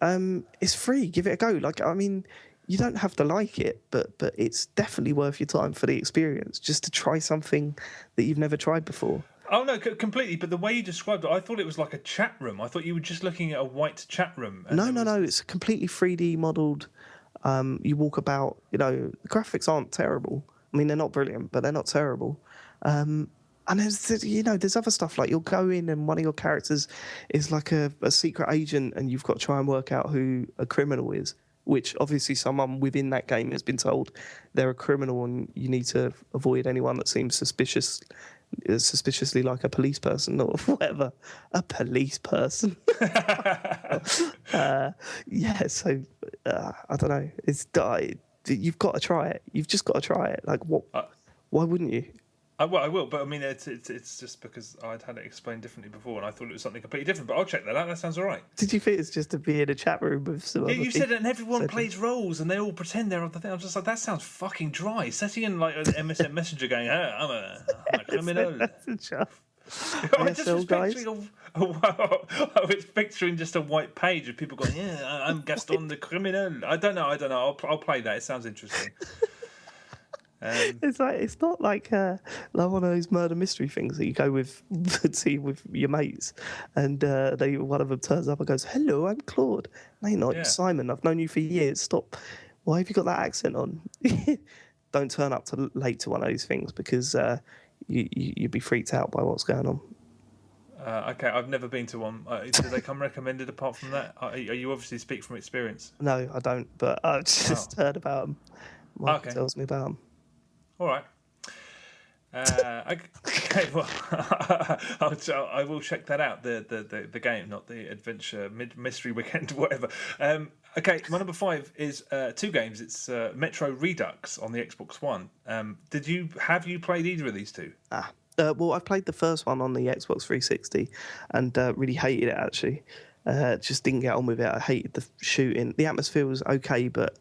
It's free. Give it a go. Like, I mean, you don't have to like it, but it's definitely worth your time for the experience, just to try something that you've never tried before. Oh, no, completely. But the way you described it, I thought it was like a chat room. I thought you were just looking at a white chat room. No. It's completely 3D modelled. You walk about, the graphics aren't terrible. I mean, they're not brilliant, but they're not terrible. And there's other stuff, like you'll go in and one of your characters is like a secret agent, and you've got to try and work out who a criminal is, which obviously someone within that game has been told they're a criminal, and you need to avoid anyone that seems suspiciously like a police person or whatever. A police person. So I don't know. You've got to try it. You've just got to try it. Like, what? Why wouldn't you? Well, I will, but I mean, it's just because I'd had it explained differently before, and I thought it was something completely different. But I'll check that out. That sounds all right. Did you think it's just to be in a chat room with some? Yeah, you said it, and everyone plays roles, and they all pretend they're other thing. I was just like, that sounds fucking dry. Setting in like an MSN Messenger, going, "Hey, I'm a criminal." I was picturing just a white page of people going, "Yeah, I'm Gaston the criminal." I don't know. I'll play that. It sounds interesting. It's not like one of those murder mystery things that you go with your mates, and one of them turns up and goes, "Hello, I'm Claude." No, you're not. You're Simon. I've known you for years. Stop. Why have you got that accent on? Don't turn up late to one of those things because you'd be freaked out by what's going on. Okay, I've never been to one. Do they come recommended apart from that? You obviously speak from experience. No, I don't, but I've just heard about them. Mike tells me about them. All right. Okay, well, I will check that out. The game, not the adventure mystery weekend, whatever. Okay, my number 5 is 2 games. It's Metro Redux on the Xbox One. Have you played either of these two? Well, I played the first one on the Xbox 360 and really hated it, actually. Just didn't get on with it. I hated the shooting. The atmosphere was okay, but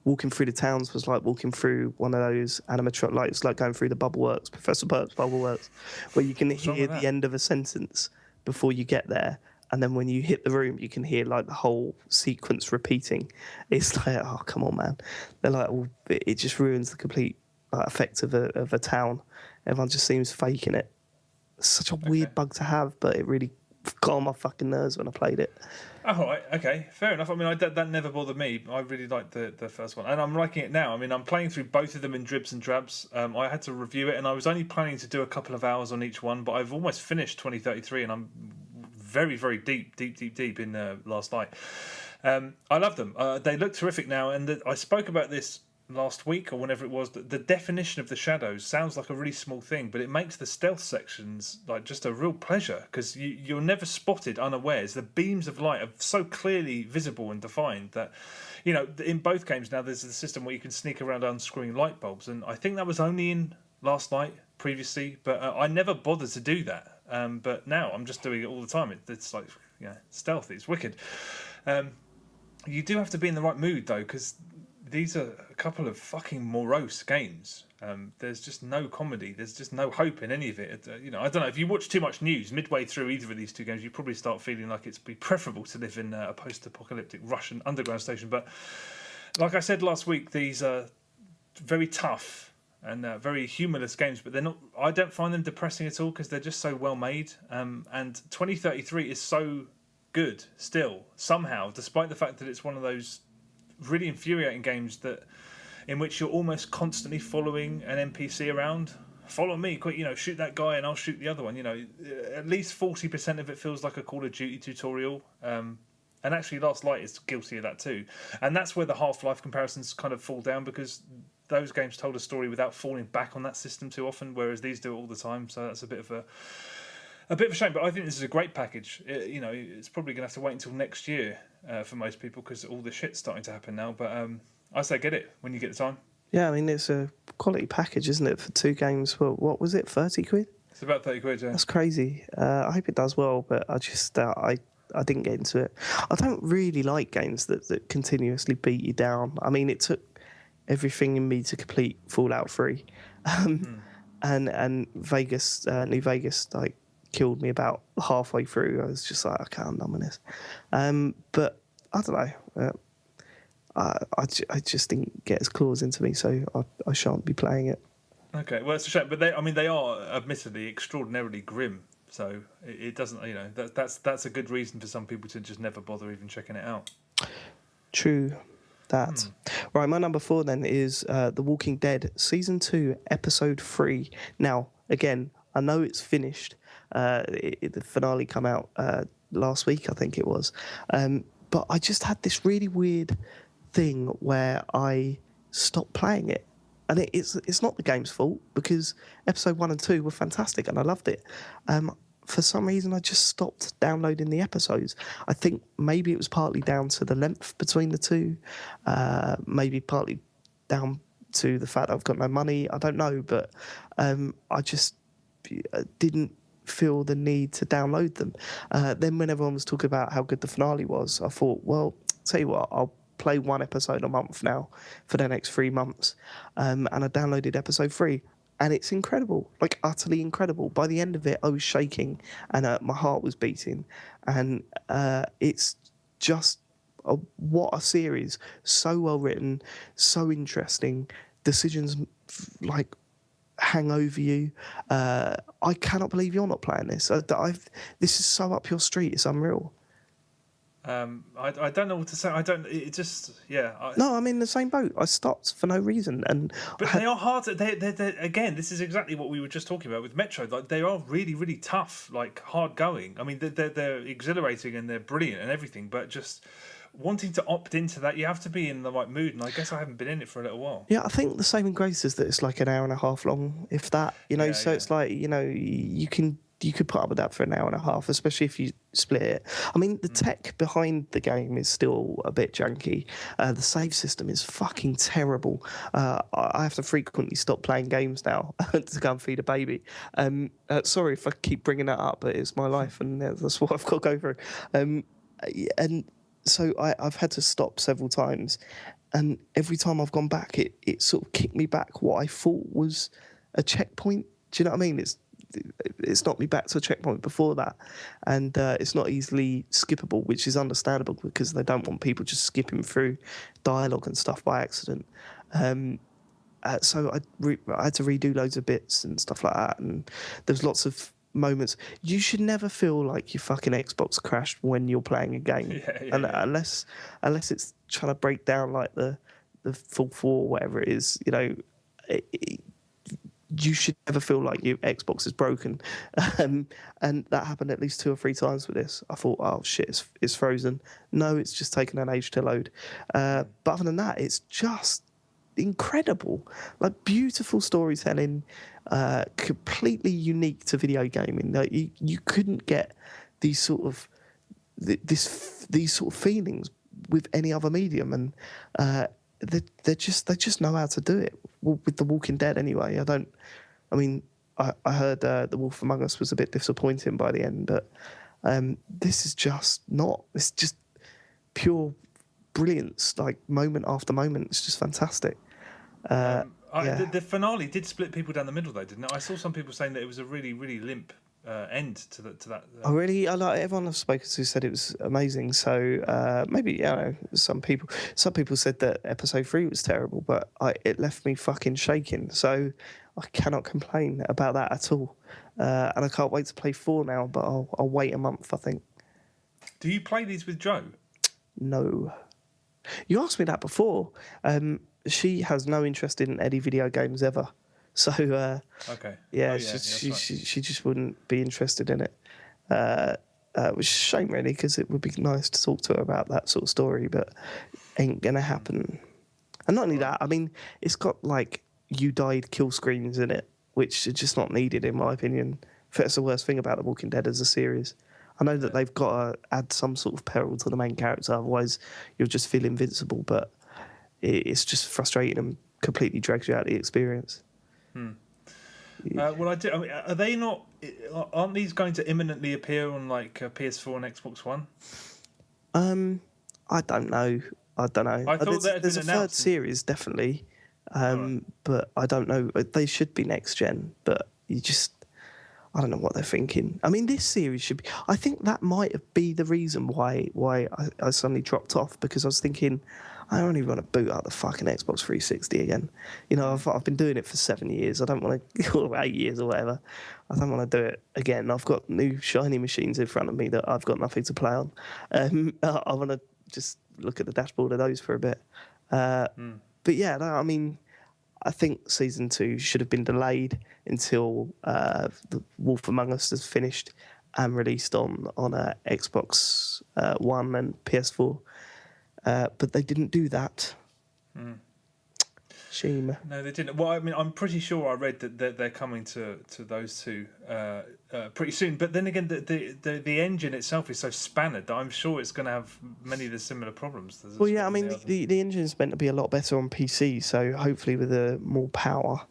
walking through the towns was like walking through one of those animatronic, like it's like going through the Bubbleworks, Professor Burke's Bubbleworks, where you can hear the end of a sentence before you get there. And then when you hit the room, you can hear like the whole sequence repeating. It's like, oh, come on, man. They're like, it just ruins the complete effect of a town. Everyone just seems faking it. It's such a weird bug to have, but it really got on my fucking nerves when I played it. Oh, right, okay, fair enough. I mean, that never bothered me. I really liked the first one, and I'm liking it now. I mean, I'm playing through both of them in dribs and drabs. I had to review it, and I was only planning to do a couple of hours on each one, but I've almost finished 2033, and I'm very, very deep in last night. I love them. They look terrific now, and I spoke about this last week or whenever it was. The definition of the shadows sounds like a really small thing, but it makes the stealth sections like just a real pleasure because you're never spotted unawares. The beams of light are so clearly visible and defined that, you know, in both games now there's a system where you can sneak around unscrewing light bulbs, and I think that was only in last night previously, but I never bothered to do that. But now I'm just doing it all the time. It's like, you know, stealthy. It's wicked. You do have to be in the right mood though, because these are a couple of fucking morose games. There's just no comedy. There's just no hope in any of it. You know, I don't know. If you watch too much news midway through either of these two games, you probably start feeling like it's be preferable to live in a post-apocalyptic Russian underground station. But like I said last week, these are very tough and very humorless games, but they're not. I don't find them depressing at all because they're just so well made. And 2033 is so good still somehow, despite the fact that it's one of those really infuriating games in which you're almost constantly following an NPC around. Follow me, quick! You know, shoot that guy and I'll shoot the other one. You know, at least 40% of it feels like a Call of Duty tutorial. And actually, Last Light is guilty of that too. And that's where the Half-Life comparisons kind of fall down because those games told a story without falling back on that system too often, whereas these do it all the time. So that's a bit of a shame. But I think this is a great package. You know, it's probably going to have to wait until next year for most people because all the shit's starting to happen now. But I say get it when you get the time. Yeah, I mean, it's a quality package, isn't it, for two games? Well, what was it, 30 quid? It's about 30 quid, yeah. That's crazy. I hope it does well, but I just, I didn't get into it. I don't really like games that continuously beat you down. I mean, it took everything in me to complete Fallout 3. And Vegas, New Vegas, like, killed me about halfway through. I was just like, okay, I'm done with this. But I don't know. I just didn't get his claws into me, so I shan't be playing it. Okay, well, it's a shame, but they are admittedly extraordinarily grim. So it doesn't, you know, that's a good reason for some people to just never bother even checking it out. True. That. Right, my number 4 then is The Walking Dead Season 2, Episode 3. Now, again, I know it's finished. The finale come out last week, I think it was. But I just had this really weird thing where I stopped playing it. And it's not the game's fault because episode 1 and 2 were fantastic and I loved it. For some reason, I just stopped downloading the episodes. I think maybe it was partly down to the length between the two, maybe partly down to the fact I've got no money. I don't know, but I just didn't feel the need to download them. Then when everyone was talking about how good the finale was, I thought, well, tell you what, I'll play one episode a month now for the next 3 months. And I downloaded episode 3. And it's incredible, like utterly incredible. By the end of it, I was shaking and my heart was beating. And it's just what a series. So well written, so interesting. Decisions like hang over you. I cannot believe you're not playing this. This is so up your street. It's unreal. I don't know what to say. It just, yeah. No, I'm in the same boat. I stopped for no reason, But they are hard. They again. This is exactly what we were just talking about with Metro. Like they are really, really tough. Like hard going. I mean, they're exhilarating and they're brilliant and everything. But just wanting to opt into that, you have to be in the right mood. And I guess I haven't been in it for a little while. Yeah, I think the saving grace is that it's like an hour and a half long, if that. You know, it's like you could put up with that for an hour and a half, especially if you split it. I mean, the tech behind the game is still a bit janky. The save system is fucking terrible. I have to frequently stop playing games now to go and feed a baby. Sorry if I keep bringing that up, but it's my life and that's what I've got to go through. And so I've had to stop several times. And every time I've gone back, it sort of kicked me back what I thought was a checkpoint. Do you know what I mean? It's knocked me back to a checkpoint before that, and it's not easily skippable, which is understandable because they don't want people just skipping through dialogue and stuff by accident. So I had to redo loads of bits and stuff like that, and there's lots of moments. You should never feel like your fucking Xbox crashed when you're playing a game, unless it's trying to break down like the full 4 or whatever it is. You should never feel like your Xbox is broken, and that happened at least 2 or 3 times with this. I thought, oh shit, it's frozen. No, it's just taken an age to load. But other than that, it's just incredible, like beautiful storytelling, completely unique to video gaming. Like you couldn't get these sort of these sort of feelings with any other medium, and they just know how to do it. Well, with The Walking Dead anyway. I heard The Wolf Among Us was a bit disappointing by the end, but this is just not. It's just pure brilliance, like moment after moment. It's just fantastic. The finale did split people down the middle, though, didn't it? I saw some people saying that it was a really, really limp end to that. Oh, really? I like everyone I've spoken to said it was amazing. So maybe some people said that episode 3 was terrible, but it left me fucking shaking. So I cannot complain about that at all. And I can't wait to play 4 now, but I'll wait a month, I think. Do you play these with Jo? No. You asked me that before. She has no interest in any video games ever. So, okay. Yeah, she just wouldn't be interested in it. Which is a shame, really, because it would be nice to talk to her about that sort of story, but ain't going to happen. And not only that, I mean, it's got, like, you died kill screens in it, which are just not needed, in my opinion. That's the worst thing about The Walking Dead as a series. I know that they've got to add some sort of peril to the main character, otherwise you'll just feel invincible, but it's just frustrating and completely drags you out of the experience. Well, I mean, are they not? Aren't these going to imminently appear on like PS4 and Xbox One? I don't know. I thought there's a third series, definitely, but I don't know. They should be next gen, but I don't know what they're thinking. I mean, this series should be. I think that might be the reason why I suddenly dropped off, because I was thinking, I only want to boot up the fucking Xbox 360 again. I've been doing it for 7 years. I don't want to, or 8 years or whatever. I don't want to do it again. I've got new shiny machines in front of me that I've got nothing to play on. I want to just look at the dashboard of those for a bit. But yeah, no, I mean, I think season 2 should have been delayed until The Wolf Among Us is finished and released on Xbox One and PS4. But they didn't do that. Shame. No, they didn't. Well, I mean, I'm pretty sure I read that they're coming to those two pretty soon. But then again, the engine itself is so spannered that I'm sure it's going to have many of the similar problems. Well, yeah, I mean, the engine's meant to be a lot better on PC, so hopefully with more power.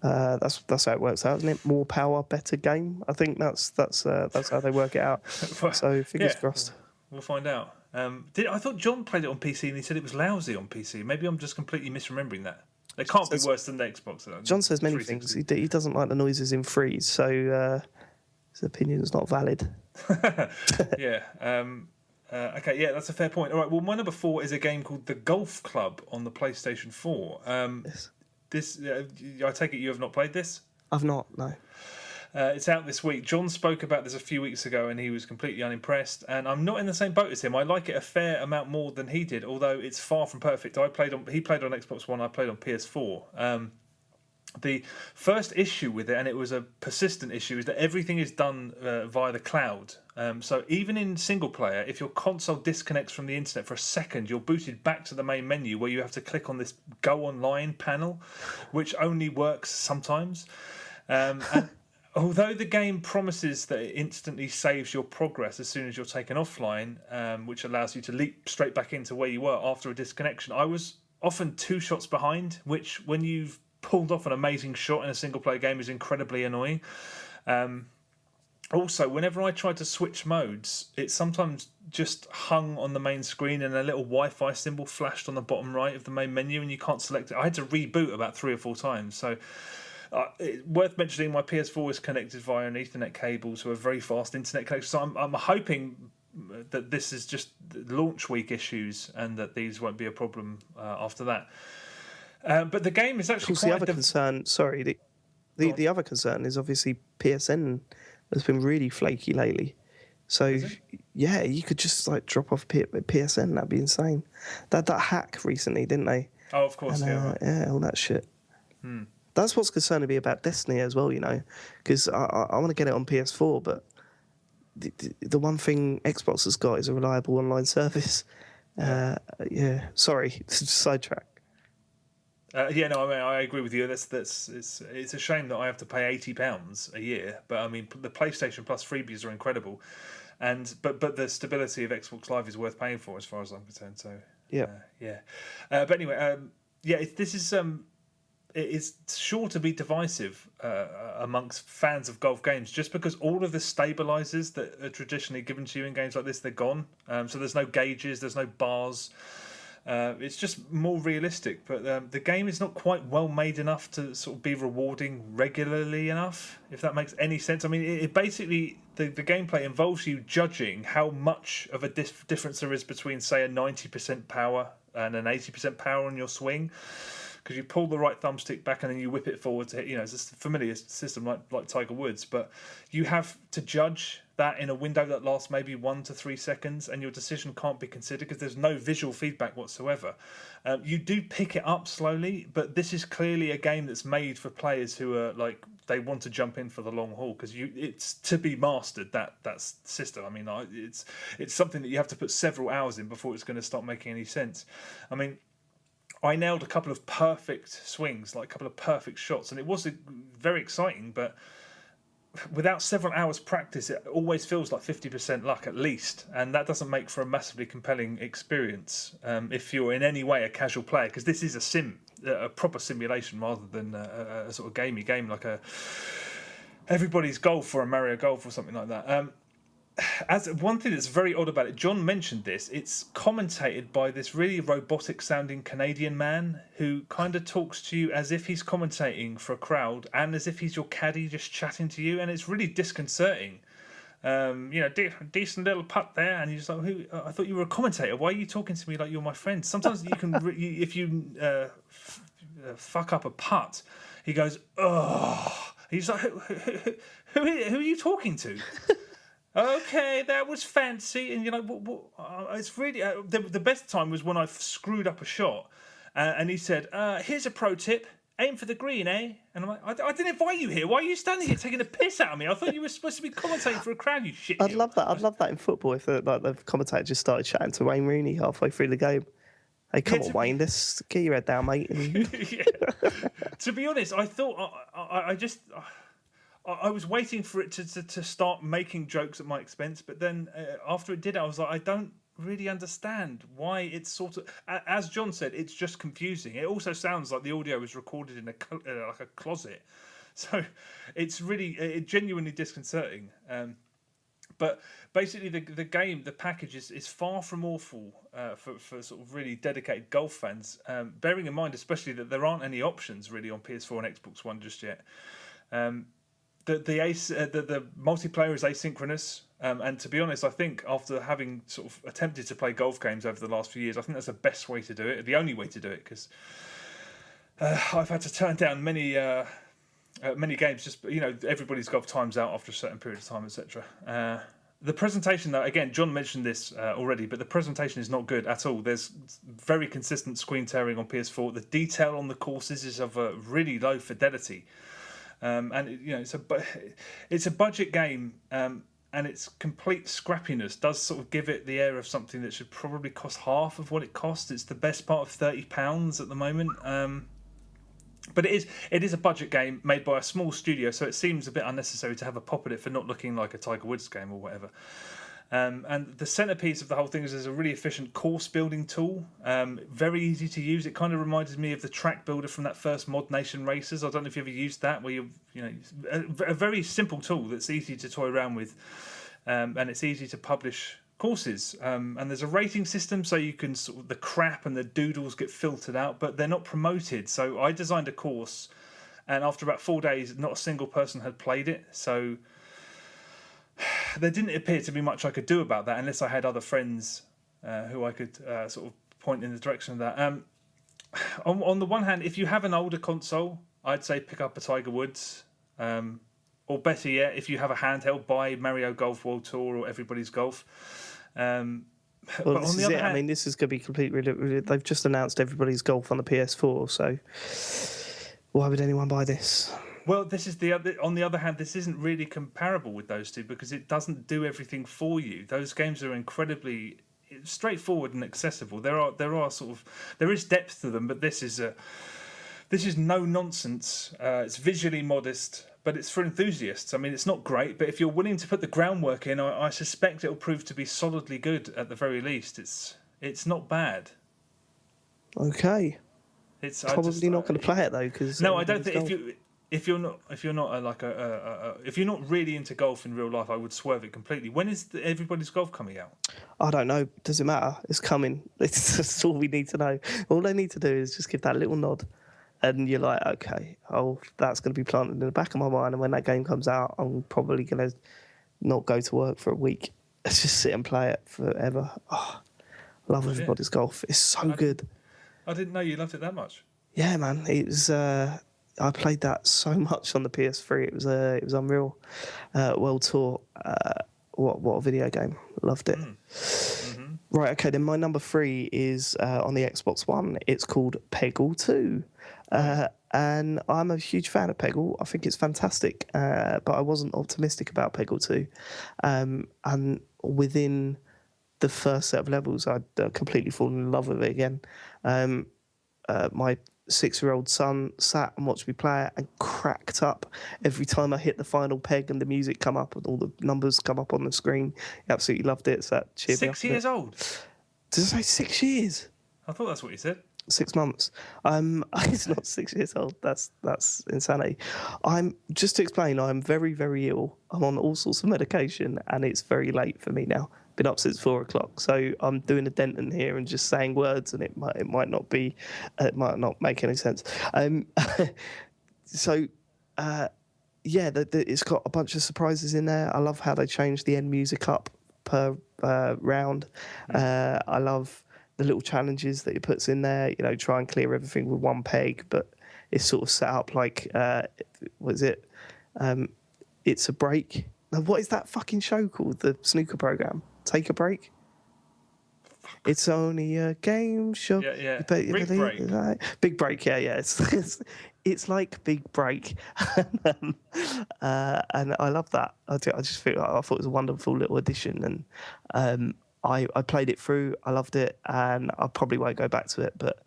That's how it works out, isn't it? More power, better game. I think that's how they work it out. So fingers crossed. We'll find out. I thought John played it on PC and he said it was lousy on PC. Maybe I'm just completely misremembering that. It can't be worse than the Xbox. Though. John says many things. He doesn't like the noises in freeze, so his opinion is not valid. Yeah. Okay, yeah, that's a fair point. All right, well, my number 4 is a game called The Golf Club on the PlayStation 4. Yes. This, I take it you have not played this? I've not, no. It's out this week. John spoke about this a few weeks ago and he was completely unimpressed, and I'm not in the same boat as him. I like it a fair amount more than he did, although it's far from perfect. He played on Xbox One, I played on PS4. The first issue with it, and it was a persistent issue, is that everything is done via the cloud. So even in single player, if your console disconnects from the internet for a second, you're booted back to the main menu where you have to click on this Go Online panel, which only works sometimes. And although the game promises that it instantly saves your progress as soon as you're taken offline, which allows you to leap straight back into where you were after a disconnection, I was often 2 shots behind, which when you've pulled off an amazing shot in a single-player game is incredibly annoying. Also, whenever I tried to switch modes, it sometimes just hung on the main screen and a little Wi-Fi symbol flashed on the bottom right of the main menu and you can't select it. I had to reboot about 3 or 4 times, so... worth mentioning, my PS4 is connected via an Ethernet cable to a very fast internet connection. So I'm hoping that this is just launch week issues and that these won't be a problem after that. But the game is actually the other concern. Sorry, the other concern is obviously PSN has been really flaky lately. So yeah, you could just like drop off PSN. That'd be insane. That hack recently, didn't they? Oh, of course, And yeah, right. yeah, all that shit. That's what's concerning me about Destiny as well, because I want to get it on PS4, but the one thing Xbox has got is a reliable online service. Yeah, sorry, sidetrack. Yeah, no, I mean, I agree with you. It's a shame that I have to pay £80 a year, but I mean, the PlayStation Plus freebies are incredible, but the stability of Xbox Live is worth paying for, as far as I'm concerned. So yeah. But anyway, this is it's sure to be divisive amongst fans of golf games, just because all of the stabilizers that are traditionally given to you in games like this, they're gone. So there's no gauges, there's no bars. It's just more realistic, but the game is not quite well made enough to sort of be rewarding regularly enough, if that makes any sense. I mean, it basically, the gameplay involves you judging how much of a difference there is between, say, a 90% power and an 80% power on your swing. Because you pull the right thumbstick back and then you whip it forward to hit, it's a familiar system like Tiger Woods, but you have to judge that in a window that lasts maybe 1 to 3 seconds, and your decision can't be considered because there's no visual feedback whatsoever. You do pick it up slowly, but this is clearly a game that's made for players who are like, they want to jump in for the long haul, because it's to be mastered, that system. I mean, it's something that you have to put several hours in before it's going to start making any sense. I mean, I nailed a couple of perfect swings, like a couple of perfect shots, and it was very exciting, but without several hours practice, it always feels like 50% luck at least, and that doesn't make for a massively compelling experience if you're in any way a casual player, because this is a proper simulation rather than a sort of gamey game like a Everybody's Golf or a Mario Golf or something like that. As one thing that's very odd about it, John mentioned this, it's commentated by this really robotic sounding Canadian man who kind of talks to you as if he's commentating for a crowd and as if he's your caddy just chatting to you, and it's really disconcerting. Decent little putt there, and you're just like, "Who? I thought you were a commentator. Why are you talking to me like you're my friend?" Sometimes you can, if you fuck up a putt, he goes, "Oh," he's like, "Who are you talking to?" Okay, that was fancy, and you're like, it's really the best time was when I screwed up a shot, and he said, "Here's a pro tip: aim for the green, eh?" And I'm like, I didn't invite you here. Why are you standing here taking a piss out of me? I thought you were supposed to be commentating for a crowd. You shit. I'd love that. I'd love that in football if the commentator just started chatting to Wayne Rooney halfway through the game. Hey, come on, Wayne, let's get your head down, mate. To be honest, I thought I was waiting for it to start making jokes at my expense, but then after it did, I was like, I don't really understand why it's sort of, as John said, it's just confusing. It also sounds like the audio was recorded in like a closet, so it's really genuinely disconcerting. But basically, the game, the package is far from awful for sort of really dedicated golf fans. Bearing in mind, especially that there aren't any options really on PS4 and Xbox One just yet. The multiplayer is asynchronous, and to be honest, I think after having sort of attempted to play golf games over the last few years, I think that's the best way to do it, the only way to do it, because I've had to turn down many games. Just everybody's golf times out after a certain period of time, etc. The presentation, though, again, John mentioned this already, but the presentation is not good at all. There's very consistent screen tearing on PS4. The detail on the courses is of a really low fidelity. And it's a budget game, and its complete scrappiness does sort of give it the air of something that should probably cost half of what it costs. It's the best part of £30 at the moment, but it is a budget game made by a small studio, so it seems a bit unnecessary to have a pop at it for not looking like a Tiger Woods game or whatever. And the centerpiece of the whole thing is a really efficient course building tool, very easy to use. It kind of reminded me of the track builder from that first Mod Nation Racers. I don't know if you ever used that, where a very simple tool that's easy to toy around with, and it's easy to publish courses. And there's a rating system, so you can sort of, the crap and the doodles get filtered out, but they're not promoted. So I designed a course, and after about 4 days, not a single person had played it. So there didn't appear to be much I could do about that unless I had other friends who I could sort of point in the direction of that. On the one hand, if you have an older console, I'd say pick up a Tiger Woods. or better yet, if you have a handheld, buy Mario Golf World Tour or Everybody's Golf. Well, But this on the is other it. hand, I mean, this is going to be completely. They've just announced Everybody's Golf on the PS4, so why would anyone buy this? well, this is the other. On the other hand, this isn't really comparable with those two because it doesn't do everything for you. Those games are incredibly straightforward and accessible. There is depth to them, but this is no nonsense. It's visually modest, but it's for enthusiasts. I mean, it's not great, but if you're willing to put the groundwork in, I suspect it'll prove to be solidly good at the very least. It's not bad. Okay. It's Probably not going to play it though, because no, I don't think if you're not if you're not really into golf in real life, I would swerve it completely. When is Everybody's Golf coming out? I don't know. Does it matter? It's coming. That's all we need to know. All they need to do is just give that little nod, and you're like, okay, that's going to be planted in the back of my mind. And when that game comes out, I'm probably going to not go to work for a week. Let's just sit and play it forever. Oh, I love Everybody's Golf. It's so good. I didn't know you loved it that much. Yeah, man. It was. I played that so much on the PS3. It was unreal. World Tour. What a video game. Loved it. Mm-hmm. Right. Okay. Then my number 3 is on the Xbox One. It's called Peggle 2. And I'm a huge fan of Peggle. I think it's fantastic. But I wasn't optimistic about Peggle 2. And within the first set of levels, I'd completely fallen in love with it again. My 6-year-old son sat and watched me play it and cracked up every time I hit the final peg and the music come up and all the numbers come up on the screen. He absolutely loved it. So that cheered me up. 6 years old? Did I say 6 years? I thought that's what you said. 6 months. It's not 6 years old. That's insanity. Just to explain, I'm very, very ill. I'm on all sorts of medication and it's very late for me now. Been up since 4 o'clock, so I'm doing a Denton here and just saying words, and it might not make any sense. It's got a bunch of surprises in there. I love how they changed the end music up per round. I love the little challenges that it puts in there. You know, try and clear everything with one peg, but it's sort of set up like It's a Break. Now, what is that fucking show called? The snooker program. Take a Break? It's only a game show. Yeah. Big Break. Big Break, yeah. It's like Big Break. And I love that. I thought it was a wonderful little addition. And I played it through. I loved it. And I probably won't go back to it. But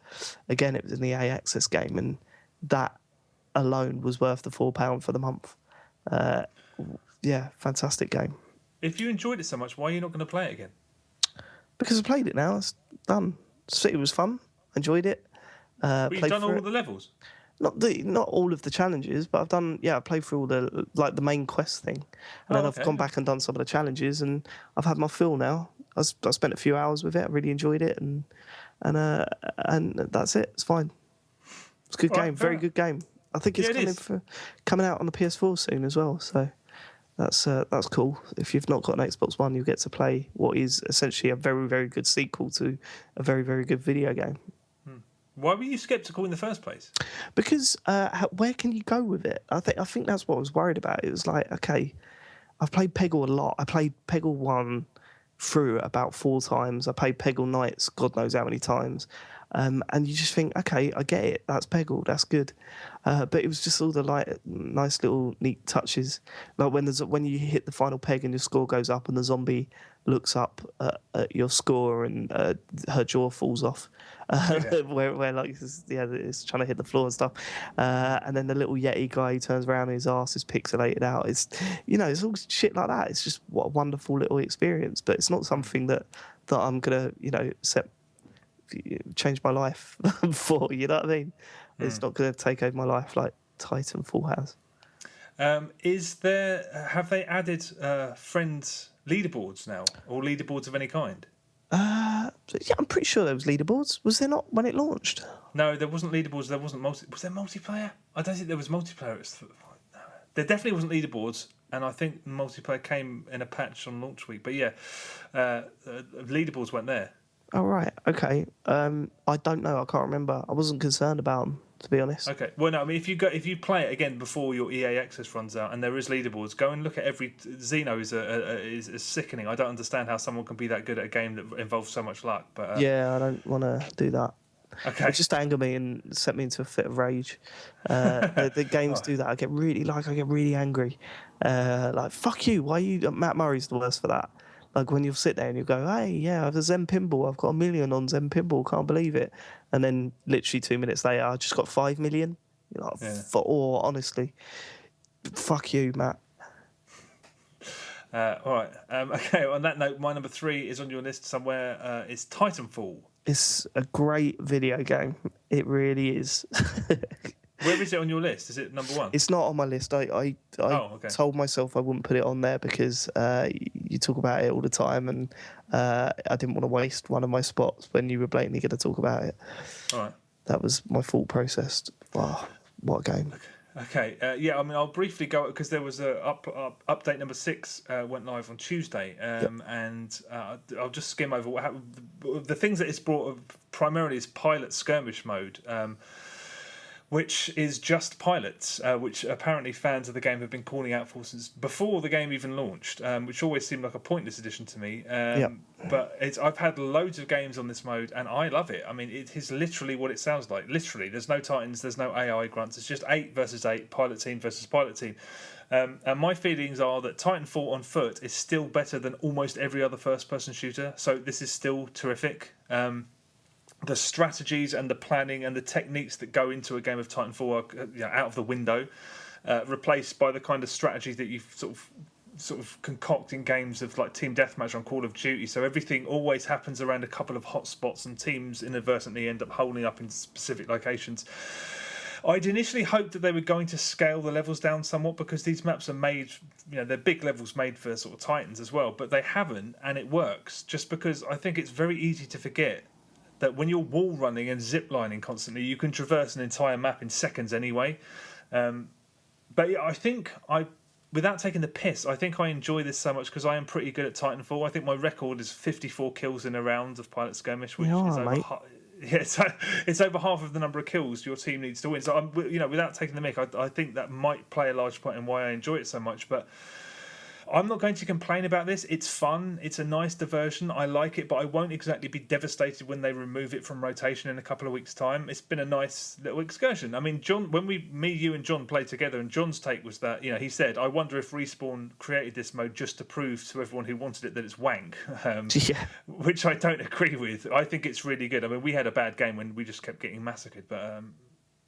again, it was in the EA Access game. And that alone was worth the £4 for the month. Fantastic game. If you enjoyed it so much, why are you not going to play it again? Because I played it now. It's done. It was fun. Enjoyed it. But you've done all the levels? Not all of the challenges, but I've done. Yeah, I played through all the main quest thing, and then I've gone back and done some of the challenges, and I've had my fill now. I spent a few hours with it. I really enjoyed it, and that's it. It's fine. It's a good game. Very good game. I think it's coming out on the PS4 soon as well. So that's cool. If you've not got an Xbox One, you get to play what is essentially a very, very good sequel to a very, very good video game. Why were you sceptical in the first place? Because where can you go with it? I think that's what I was worried about. It was like, okay, I've played Peggle a lot. I played Peggle 1 through about 4 times. I played Peggle Nights God knows how many times. And you just think, okay, I get it. That's Peggle. That's good. But it was just all the nice little neat touches. Like when you hit the final peg and your score goes up and the zombie looks up at your score and her jaw falls off. Where it's trying to hit the floor and stuff. And then the little Yeti guy who turns around and his ass is pixelated out. It's all shit like that. It's just what a wonderful little experience. But it's not something that I'm gonna change my life for, you know what I mean? It's not going to take over my life like Titanfall has. Have they added friends leaderboards now, or leaderboards of any kind? Yeah, I'm pretty sure there was leaderboards. Was there not when it launched? No, there wasn't leaderboards. There wasn't Was there multiplayer? I don't think there was multiplayer. There definitely wasn't leaderboards, and I think multiplayer came in a patch on launch week. But yeah, leaderboards weren't there. Oh, right. Okay. I don't know. I can't remember. I wasn't concerned about them. to be honest. Okay. Well, no, I mean, if you play it again before your EA access runs out, and there is leaderboards, go and look at every. Xeno is sickening. I don't understand how someone can be that good at a game that involves so much luck. But Yeah, I don't want to do that. okay. It just anger me and set me into a fit of rage. The games do that. I get really angry. Like, fuck you. Why are you? Matt Murray's the worst for that. Like when you'll sit there and you go, hey, yeah, I've a Zen Pinball. I've got 1 million on Zen Pinball. Can't believe it. And then literally 2 minutes later, I just got 5 million. You're like, honestly, fuck you, Matt. All right. Okay. On that note, my number 3 is on your list somewhere. It's Titanfall. It's a great video game. It really is. Where is it on your list? Is it number 1? It's not on my list. I told myself I wouldn't put it on there because you talk about it all the time, and I didn't want to waste one of my spots when you were blatantly going to talk about it. All right. That was my thought process. Wow, what a game. Okay. Yeah, I mean, I'll briefly go because there was a update number 6 went live on Tuesday, and I'll just skim over what happened. The things that it's brought primarily is pilot skirmish mode. Which is just pilots, which apparently fans of the game have been calling out for since before the game even launched, which always seemed like a pointless addition to me. But I've had loads of games on this mode, and I love it. I mean, it is literally what it sounds like. Literally, there's no Titans, there's no AI grunts. It's just 8 versus 8, pilot team versus pilot team. And my feelings are that Titanfall on foot is still better than almost every other first-person shooter, so this is still terrific. The strategies and the planning and the techniques that go into a game of Titanfall are out of the window, replaced by the kind of strategy that you sort of concoct in games of like Team Deathmatch on Call of Duty. So everything always happens around a couple of hotspots, and teams inadvertently end up holding up in specific locations. I'd initially hoped that they were going to scale the levels down somewhat because these maps are made, they're big levels made for sort of Titans as well, but they haven't, and it works just because I think it's very easy to forget that when you're wall running and zip lining constantly, you can traverse an entire map in seconds anyway. But yeah, I think without taking the piss, I think I enjoy this so much because I am pretty good at Titanfall. I think my record is 54 kills in a round of Pilot Skirmish, which is over it's over half of the number of kills your team needs to win. So without taking the mick, I think that might play a large part in why I enjoy it so much. But I'm not going to complain about this. It's fun. It's a nice diversion. I like it, but I won't exactly be devastated when they remove it from rotation in a couple of weeks' time. It's been a nice little excursion. I mean, John, when you and John played together, and John's take was that, he said, I wonder if Respawn created this mode just to prove to everyone who wanted it that it's wank, which I don't agree with. I think it's really good. I mean, we had a bad game when we just kept getting massacred, but...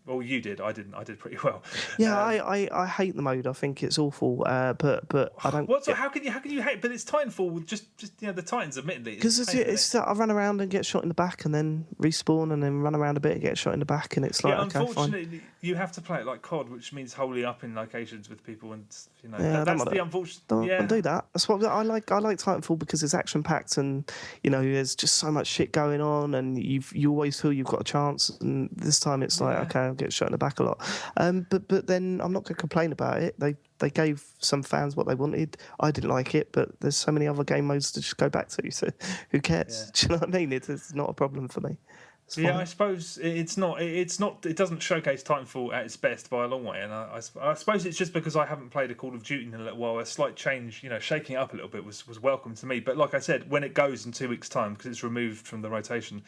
well, you did. I didn't. I did pretty well. Yeah, I hate the mode. I think it's awful. But I don't. What? So how can you hate? But it's Titanfall with just the Titans. Admittedly, because it's I run around and get shot in the back, and then respawn, and then run around a bit and get shot in the back, and it's like unfortunately, you have to play it like COD, which means holding up in locations with people, and that's the unfortunate. Don't do that. That's what I like. I like Titanfall because it's action packed, and there's just so much shit going on, and you always feel you've got a chance. And this time it's like okay, I'll get shot in the back a lot. But then I'm not going to complain about it. They gave some fans what they wanted. I didn't like it, but there's so many other game modes to just go back to. So who cares? Yeah. Do you know what I mean? It's not a problem for me. Yeah, I suppose it's not. It doesn't showcase Titanfall at its best by a long way, and I suppose it's just because I haven't played a Call of Duty in a little while. A slight change, shaking it up a little bit was welcome to me. But like I said, when it goes in 2 weeks' time, because it's removed from the rotation,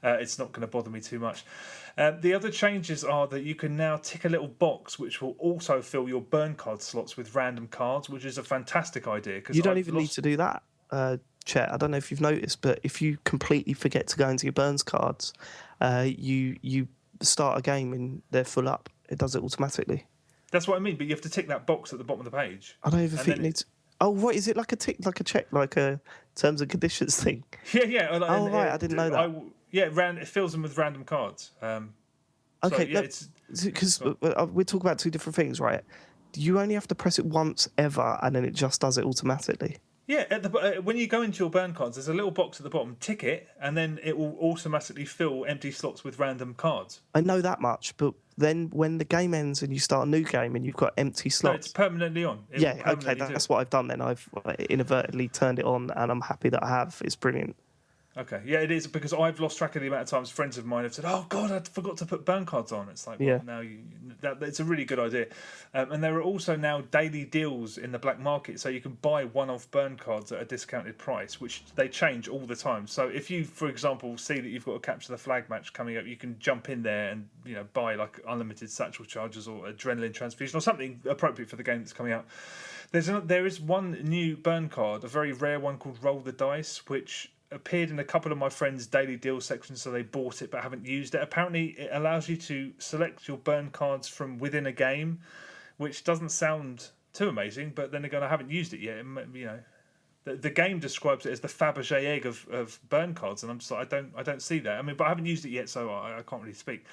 it's not going to bother me too much. The other changes are that you can now tick a little box, which will also fill your burn card slots with random cards, which is a fantastic idea. You don't even need to do that. Chet, I don't know if you've noticed, but if you completely forget to go into your burns cards, you start a game and they're full up. It does it automatically. That's what I mean, but you have to tick that box at the bottom of the page. I don't even think you need to... Oh, what is it, like a tick, like a check, like a terms and conditions thing? Yeah. Right, I didn't know that. It fills them with random cards. Okay, because we're talking about two different things, right? You only have to press it once ever, and then it just does it automatically. Yeah, when you go into your burn cards, there's a little box at the bottom. Tick it, and then it will automatically fill empty slots with random cards. I know that much, but then when the game ends and you start a new game and you've got empty slots... No, it's permanently on. That's what I've done then. I've inadvertently turned it on, and I'm happy that I have. It's brilliant. Okay, yeah, it is, because I've lost track of the amount of times friends of mine have said, "Oh God, I forgot to put burn cards on." It's like, well, Yeah. now it's a really good idea, and there are also now daily deals in the black market, so you can buy one-off burn cards at a discounted price, which they change all the time. So if you, for example, see that you've got a capture the flag match coming up, you can jump in there and buy like unlimited satchel charges or adrenaline transfusion or something appropriate for the game that's coming out. There is one new burn card, a very rare one called Roll the Dice, which appeared in a couple of my friends' daily deal sections, so they bought it but haven't used it. Apparently, it allows you to select your burn cards from within a game, which doesn't sound too amazing. But then again, I haven't used it yet. The game describes it as the Fabergé egg of burn cards, and I'm just like, I don't see that. I mean, but I haven't used it yet, so I can't really speak.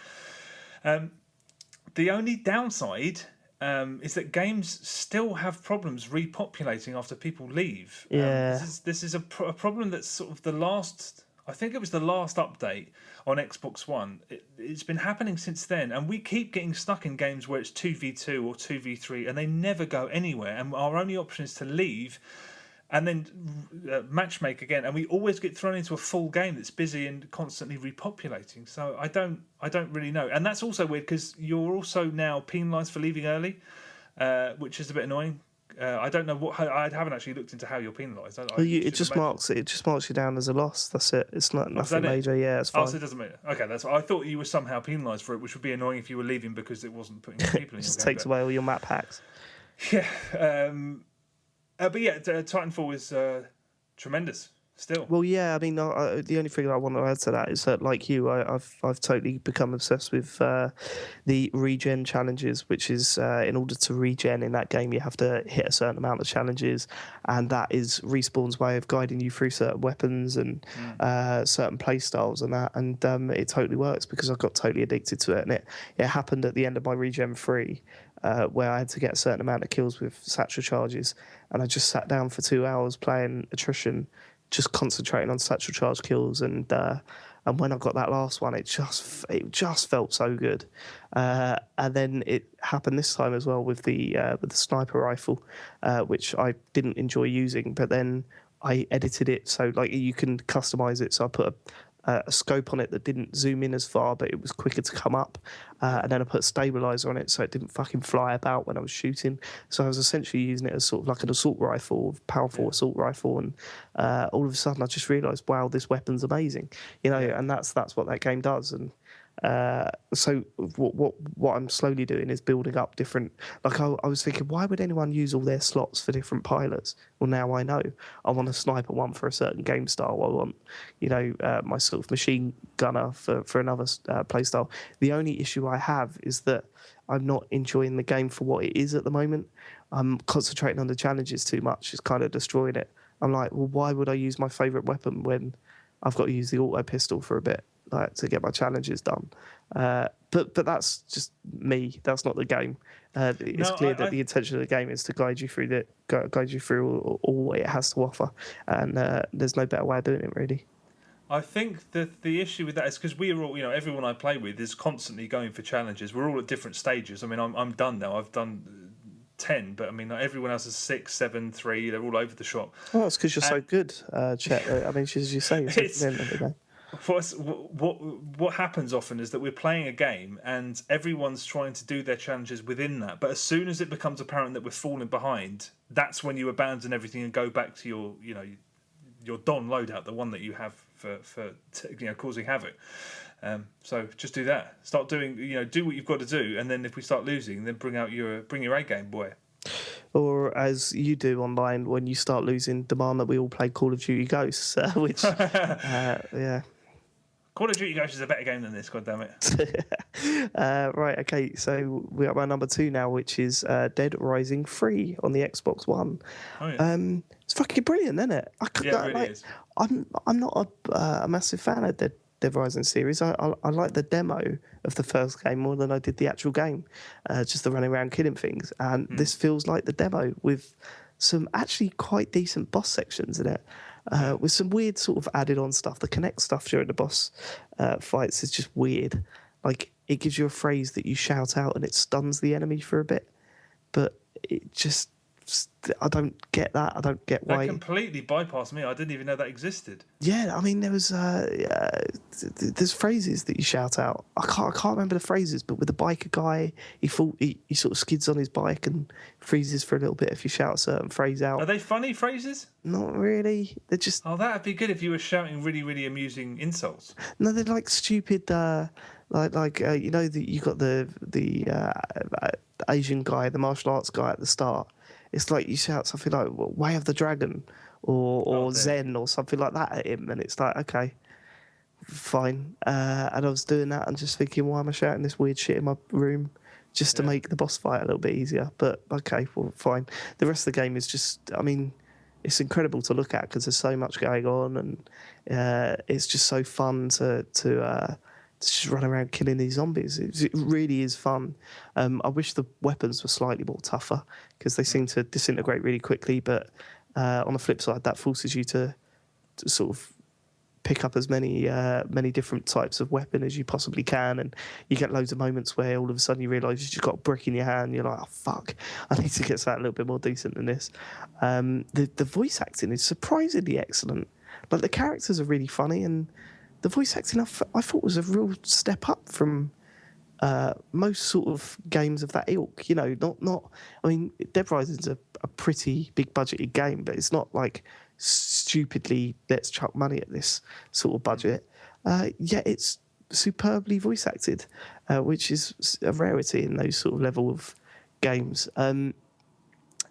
The only downside is that games still have problems repopulating after people leave. Yeah. This is a problem that's sort of the last. I think it was the last update on Xbox One. It's been happening since then, and we keep getting stuck in games where it's 2v2 or 2v3, and they never go anywhere. And our only option is to leave and then matchmake again, and we always get thrown into a full game that's busy and constantly repopulating. So I don't really know, and that's also weird because you're also now penalised for leaving early, which is a bit annoying. I don't know what. I haven't actually looked into how you're penalised. It just marks you down as a loss. That's it. It's not nothing major. Yeah, it's fine. Oh, so it doesn't matter. Okay, that's. I thought you were somehow penalised for it, which would be annoying if you were leaving because it wasn't putting people in your game. Just takes away all your map packs. Yeah. But yeah, Titanfall is tremendous still. Well, yeah, I mean, the only thing I want to add to that is that, like you, I've totally become obsessed with the regen challenges, which is in order to regen in that game, you have to hit a certain amount of challenges, and that is Respawn's way of guiding you through certain weapons and certain play styles and that, and it totally works because I got totally addicted to it, and it happened at the end of my regen 3. Where I had to get a certain amount of kills with satchel charges, and I just sat down for 2 hours playing attrition, just concentrating on satchel charge kills, and when I got that last one, it just felt so good. And then it happened this time as well with the sniper rifle, which I didn't enjoy using, but then I edited it so like you can customize it. So I put a scope on it that didn't zoom in as far, but it was quicker to come up. And then I put a stabilizer on it so it didn't fucking fly about when I was shooting. So I was essentially using it as sort of like an assault rifle, powerful assault rifle. And all of a sudden I just realised, wow, this weapon's amazing. And that's what that game does. And so what I'm slowly doing is building up different. Like I was thinking, why would anyone use all their slots for different pilots? Well, now I know. I want a sniper one for a certain game style. I want, my sort of machine gunner for another play style. The only issue I have is that I'm not enjoying the game for what it is at the moment. I'm concentrating on the challenges too much. It's kind of destroying it. I'm like, well, why would I use my favourite weapon when I've got to use the auto pistol for a bit? Like, to get my challenges done, but that's just me. That's not the game. It's clear that the intention of the game is to guide you through all it has to offer, and there's no better way of doing it, really. I think that the issue with that is because we are all, everyone I play with is constantly going for challenges. We're all at different stages. I mean, I'm done now. I've done 10, but I mean, like, everyone else is 6, 7, 3. They're all over the shop. Well, that's because you're so good, Chet. I mean, as you say, it's at the end of the game. What happens often is that we're playing a game and everyone's trying to do their challenges within that, but as soon as it becomes apparent that we're falling behind, that's when you abandon everything and go back to your Don loadout, the one that you have for causing havoc. So just do that. Start doing do what you've got to do, and then if we start losing, then bring your A game, boy. Or as you do online, when you start losing, demand that we all play Call of Duty Ghosts, which yeah. Call of Duty Ghosts is a better game than this, goddammit. Right, okay, so we're at my number 2 now, which is Dead Rising 3 on the Xbox One. Oh, yeah. It's fucking brilliant, isn't it? It really is. I'm not a massive fan of Dead Rising series. I like the demo of the first game more than I did the actual game, just the running around killing things. And this feels like the demo with some actually quite decent boss sections in it. With some weird sort of added on stuff. The connect stuff during the boss fights is just weird. Like, it gives you a phrase that you shout out and it stuns the enemy for a bit, but it just I don't get that. I don't get That why. completely bypassed me. I didn't even know that existed. Yeah, I mean, there was there's phrases that you shout out. I can't remember the phrases, but with the biker guy, he sort of skids on his bike and freezes for a little bit if you shout a certain phrase out. Are they funny phrases? Not really. They're just Oh, that'd be good if you were shouting really, really amusing insults. no. They're like stupid. You know that you got the Asian guy, the martial arts guy at the start. It's like you shout something like "Way of the Dragon" or Zen or something like that at him, and it's like, okay, fine. And I was doing that and just thinking, why am I shouting this weird shit in my room just to make the boss fight a little bit easier? But okay, well, fine. The rest of the game is just, I mean, it's incredible to look at because there's so much going on, and it's just so fun to just run around killing these zombies. It really is fun. I wish the weapons were slightly more tougher because they seem to disintegrate really quickly. But on the flip side, that forces you to sort of pick up as many different types of weapon as you possibly can, and you get loads of moments where all of a sudden you realise you've just got a brick in your hand. And you're like, oh fuck, I need to get something a little bit more decent than this. The voice acting is surprisingly excellent. Like the characters are really funny, and the voice acting I thought was a real step up from most sort of games of that ilk. You know, not. I mean, Dead Rising's a pretty big budgeted game, but it's not like stupidly let's chuck money at this sort of budget. Yet it's superbly voice acted, which is a rarity in those sort of level of games.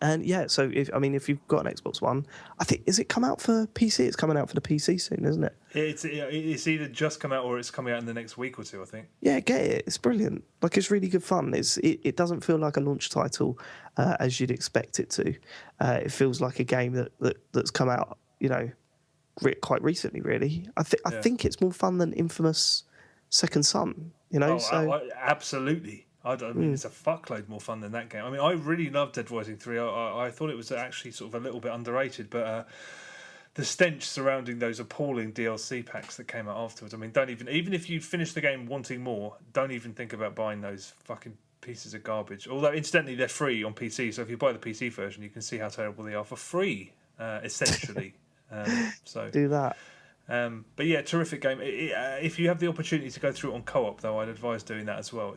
And yeah, so if you've got an Xbox One, I think, is it come out for PC? It's coming out for the PC soon, isn't it? It's either just come out or it's coming out in the next week or two, I think. Yeah, get it. It's brilliant. Like, it's really good fun. It doesn't feel like a launch title as you'd expect it to. It feels like a game that's come out, you know, quite recently. Really, I think it's more fun than Infamous Second Son. You know, absolutely. I mean, it's a fuckload more fun than that game. I mean, I really loved Dead Rising 3. I thought it was actually sort of a little bit underrated, but the stench surrounding those appalling DLC packs that came out afterwards. I mean, even if you finish the game wanting more, don't even think about buying those fucking pieces of garbage. Although, incidentally, they're free on PC, so if you buy the PC version, you can see how terrible they are for free, essentially. So do that. But yeah, terrific game. If you have the opportunity to go through it on co-op, though, I'd advise doing that as well.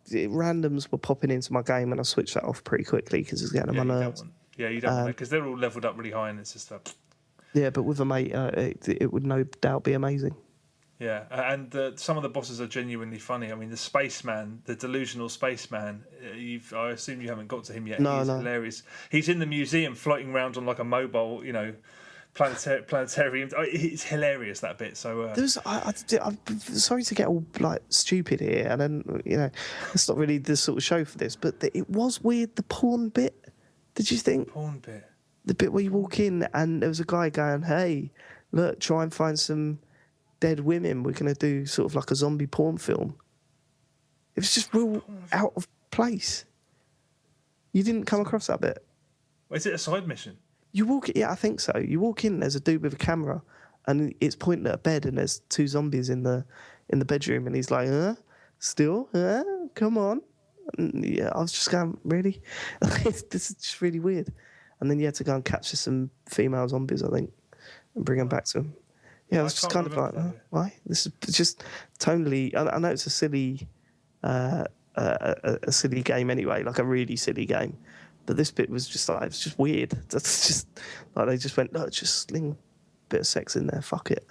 Randoms were popping into my game, and I switched that off pretty quickly because it's getting on my nerves. You don't want that because they're all leveled up really high, and it's just yeah, but with a mate, it would no doubt be amazing. Yeah, and some of the bosses are genuinely funny. I mean, the spaceman, the delusional spaceman. I assume you haven't got to him yet. No, He's hilarious. He's in the museum floating around on like a mobile, you know, planetarium. It's hilarious, that bit. So I'm sorry to get all like stupid here, and then, you know, it's not really the sort of show for this, but it was weird, the porn bit. Did you think? The porn bit. The bit where you walk in and there was a guy going, "Hey, look, try and find some dead women. We're going to do sort of like a zombie porn film." It was just real out of place. You didn't come across that bit? Is it a side mission? You walk, yeah, I think so. You walk in, there's a dude with a camera, and it's pointing at a bed, and there's two zombies in the bedroom, and he's like, still, come on. And yeah, I was just going, really? This is just really weird. And then you had to go and capture some female zombies, I think, and bring them back to him. Yeah, I was just kind of like, why? This is just tonally. I know it's a silly, a silly game anyway, like a really silly game. But this bit was just like, it's just weird. That's just like they just went, look, just sling a bit of sex in there, fuck it.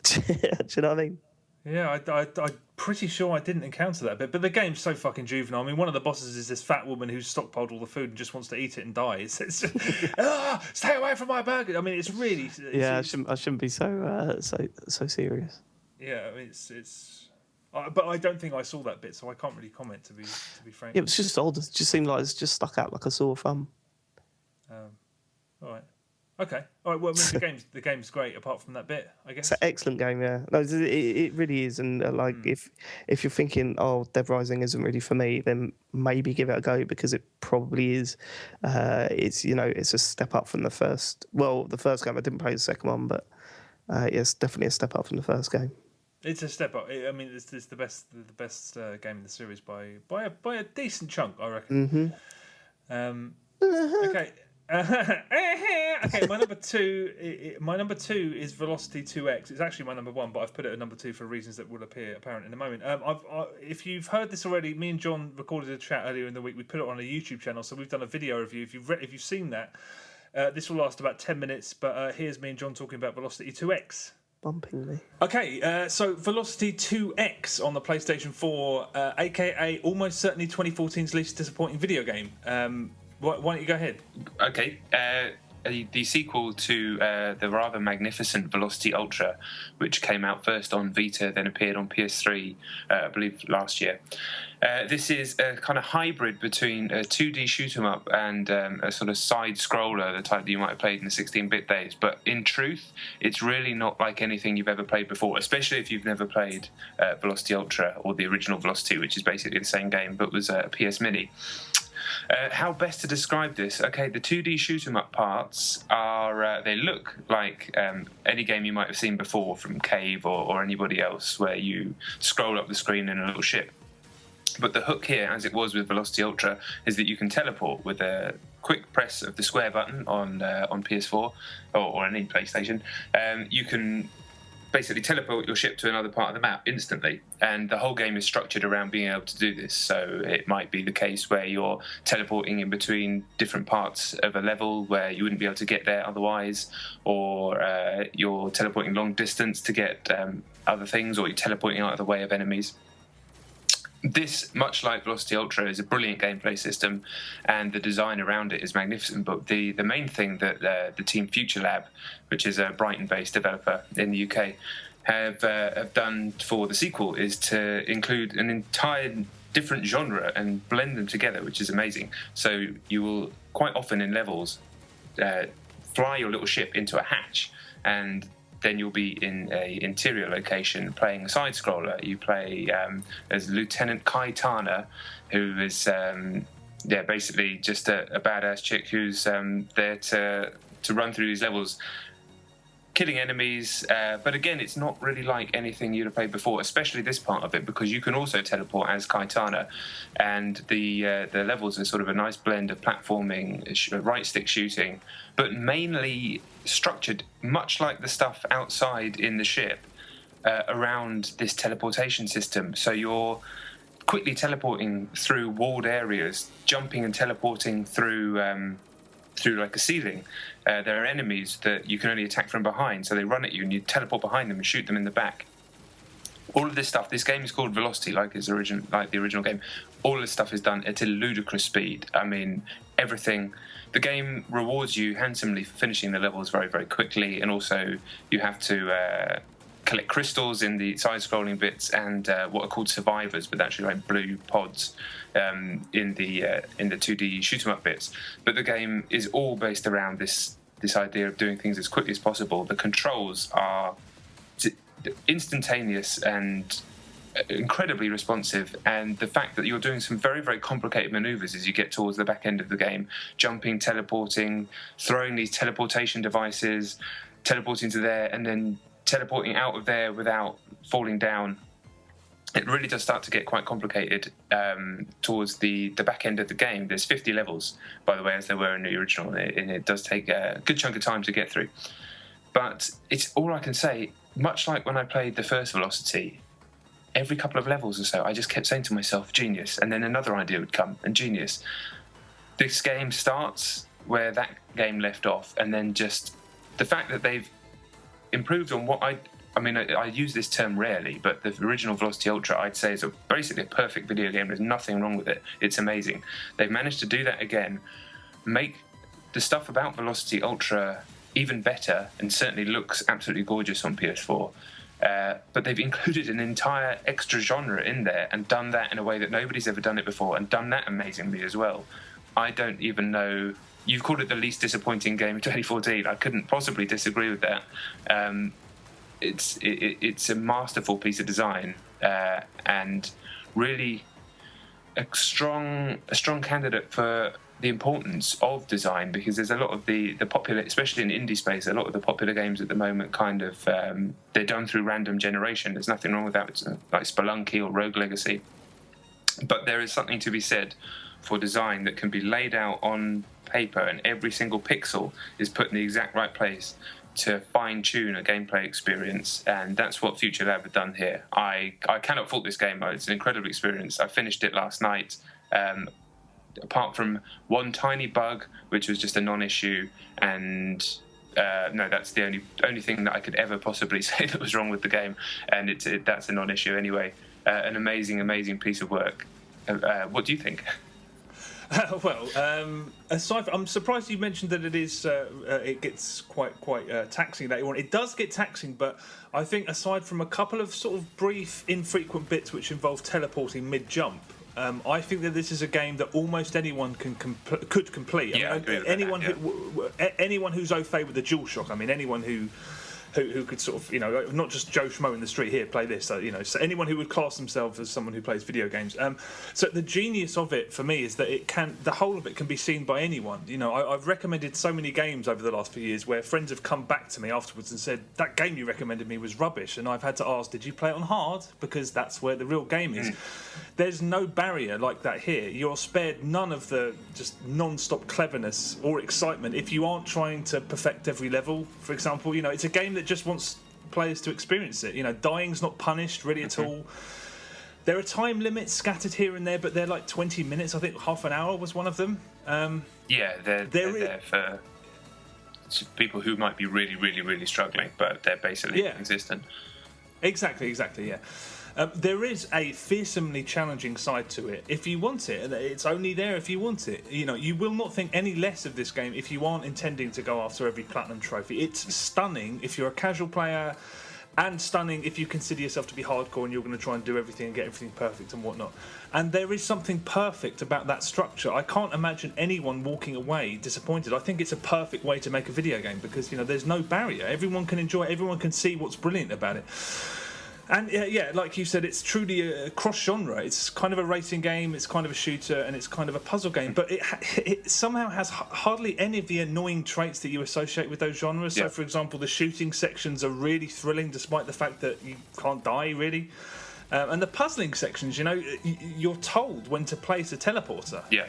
Do you know what I mean? Yeah, I'm pretty sure I didn't encounter that bit. But the game's so fucking juvenile. I mean, one of the bosses is this fat woman who's stockpiled all the food and just wants to eat it and die. It's just, stay away from my burger. I mean, it's really. I shouldn't be so serious. Yeah, I mean, it's. But I don't think I saw that bit, so I can't really comment. To be frank. Yeah, it was just odd. It just seemed like it's just stuck out like a sore thumb. All right. Okay. All right. Well, I mean, the game's great. Apart from that bit, I guess. It's an excellent game. Yeah. No, it really is. And if you're thinking, oh, Dead Rising isn't really for me, then maybe give it a go because it probably is. It's a step up from the first. Well, the first game I didn't play the second one, but it's definitely a step up from the first game. It's a step up. I mean, it's the best game in the series by a decent chunk, I reckon. Okay. Okay, my number two is Velocity 2X. It's actually my number one, but I've put it at number two for reasons that will appear apparent in a moment. If you've heard this already, me and John recorded a chat earlier in the week. We put it on a YouTube channel, so we've done a video review. If you've seen that, this will last about 10 minutes. But here's me and John talking about Velocity 2X. Bumping me. Okay, so Velocity 2X on the PlayStation 4, aka almost certainly 2014's least disappointing video game. Why don't you go ahead? Okay. The sequel to the rather magnificent Velocity Ultra, which came out first on Vita, then appeared on PS3, I believe, last year. This is a kind of hybrid between a 2D shoot-'em-up and a sort of side-scroller, the type that you might have played in the 16-bit days. But in truth, it's really not like anything you've ever played before, especially if you've never played Velocity Ultra or the original Velocity, which is basically the same game but was a PS Mini. How best to describe this? Okay, the 2D shoot-'em-up parts are, they look like any game you might have seen before from Cave or anybody else, where you scroll up the screen in a little ship. But the hook here, as it was with Velocity Ultra, is that you can teleport with a quick press of the square button on PS4 or any PlayStation. You can basically teleport your ship to another part of the map instantly, and the whole game is structured around being able to do this. So it might be the case where you're teleporting in between different parts of a level where you wouldn't be able to get there otherwise, or you're teleporting long distance to get other things, or you're teleporting out of the way of enemies. This, much like Velocity Ultra, is a brilliant gameplay system, and the design around it is magnificent. But the main thing that the team Future Lab, which is a Brighton-based developer in the UK, have done for the sequel is to include an entire different genre and blend them together, which is amazing. So you will quite often in levels fly your little ship into a hatch, and then you'll be in an interior location playing a side-scroller. You play as Lieutenant Kaitana, who is basically just a badass chick who's there to run through these levels, killing enemies. But again, it's not really like anything you'd have played before, especially this part of it, because you can also teleport as Kaitana, and the levels are sort of a nice blend of platforming, right-stick shooting, but mainly structured much like the stuff outside in the ship around this teleportation system. So you're quickly teleporting through walled areas, jumping and teleporting through like a ceiling. There are enemies that you can only attack from behind, so they run at you and you teleport behind them and shoot them in the back. All of this stuff, this game is called Velocity, like the original game. All of this stuff is done at a ludicrous speed. I mean, everything. The game rewards you handsomely for finishing the levels very, very quickly, and also you have to collect crystals in the side-scrolling bits and what are called survivors, but actually like blue pods in the 2D shoot-'em-up bits. But the game is all based around this idea of doing things as quickly as possible. The controls are instantaneous and incredibly responsive, and the fact that you're doing some very, very complicated maneuvers as you get towards the back end of the game, jumping, teleporting, throwing these teleportation devices, teleporting to there, and then teleporting out of there without falling down. It really does start to get quite complicated towards the back end of the game. There's 50 levels, by the way, as there were in the original, and it does take a good chunk of time to get through. But it's all I can say, much like when I played the first Velocity, every couple of levels or so, I just kept saying to myself, genius, and then another idea would come, and genius. This game starts where that game left off, and then just the fact that they've improved on what I use this term rarely, but the original Velocity Ultra, I'd say, is basically a perfect video game. There's nothing wrong with it. It's amazing. They've managed to do that again, make the stuff about Velocity Ultra even better, and certainly looks absolutely gorgeous on PS4. But they've included an entire extra genre in there and done that in a way that nobody's ever done it before, and done that amazingly as well. I don't even know. You've called it the least disappointing game of 2014. I couldn't possibly disagree with that. It's a masterful piece of design, and really a strong candidate for the importance of design, because there's a lot of the popular, especially in indie space, a lot of the popular games at the moment kind of they're done through random generation. There's nothing wrong with that. It's like Spelunky or Rogue Legacy, but there is something to be said for design that can be laid out on paper, and every single pixel is put in the exact right place to fine-tune a gameplay experience, and that's what Future Lab have done here. I cannot fault this game. It's an incredible experience. I finished it last night. Apart from one tiny bug, which was just a non-issue, and no, that's the only thing that I could ever possibly say that was wrong with the game, and that's a non-issue anyway. An amazing piece of work. What do you think? Aside from, I'm surprised you mentioned that it gets quite taxing later on. It does get taxing, but I think aside from a couple of sort of brief, infrequent bits which involve teleporting mid-jump, I think that this is a game that almost anyone could complete. Yeah, I agree with anyone who's au fait with the DualShock. I mean, anyone who could sort of, not just Joe Schmo in the street here play this. So, so anyone who would class themselves as someone who plays video games. So the genius of it for me is that the whole of it can be seen by anyone. I've recommended so many games over the last few years where friends have come back to me afterwards and said that game you recommended me was rubbish, and I've had to ask, did you play it on hard? Because that's where the real game is. There's no barrier like that here. You're spared none of the just non-stop cleverness or excitement if you aren't trying to perfect every level. For example, it's a game that just wants players to experience it. Dying's not punished really at all. There are time limits scattered here and there, but they're like 20 minutes. I think half an hour was one of them. They're there for people who might be really struggling, but they're basically consistent. Exactly, yeah. There is a fearsomely challenging side to it if you want it, and it's only there if you want it. You will not think any less of this game if you aren't intending to go after every platinum trophy. It's stunning if you're a casual player, and stunning if you consider yourself to be hardcore and you're going to try and do everything and get everything perfect and whatnot. And there is something perfect about that structure. I can't imagine anyone walking away disappointed. I think it's a perfect way to make a video game because there's no barrier. Everyone can enjoy it. Everyone can see what's brilliant about it. And like you said, it's truly a cross-genre. It's kind of a racing game, it's kind of a shooter, and it's kind of a puzzle game. But it somehow has hardly any of the annoying traits that you associate with those genres. Yeah. So, for example, the shooting sections are really thrilling, despite the fact that you can't die, really. And the puzzling sections, you're told when to place a teleporter. Yeah.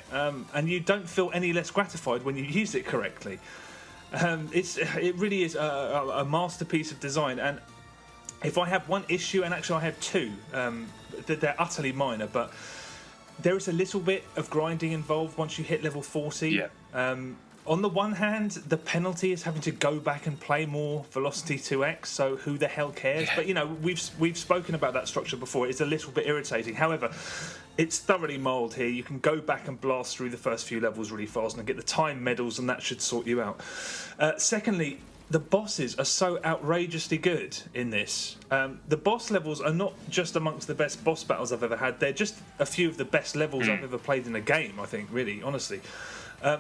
And you don't feel any less gratified when you use it correctly. It really is a masterpiece of design. And if I have one issue, and actually I have two, they're utterly minor, but there is a little bit of grinding involved once you hit level 40. Yeah. On the one hand, the penalty is having to go back and play more Velocity 2X, so who the hell cares? Yeah. But, we've spoken about that structure before. It's a little bit irritating. However, it's thoroughly mild here. You can go back and blast through the first few levels really fast and get the time medals, and that should sort you out. Secondly, the bosses are so outrageously good in this. The boss levels are not just amongst the best boss battles I've ever had. They're just a few of the best levels I've ever played in a game, I think, really, honestly.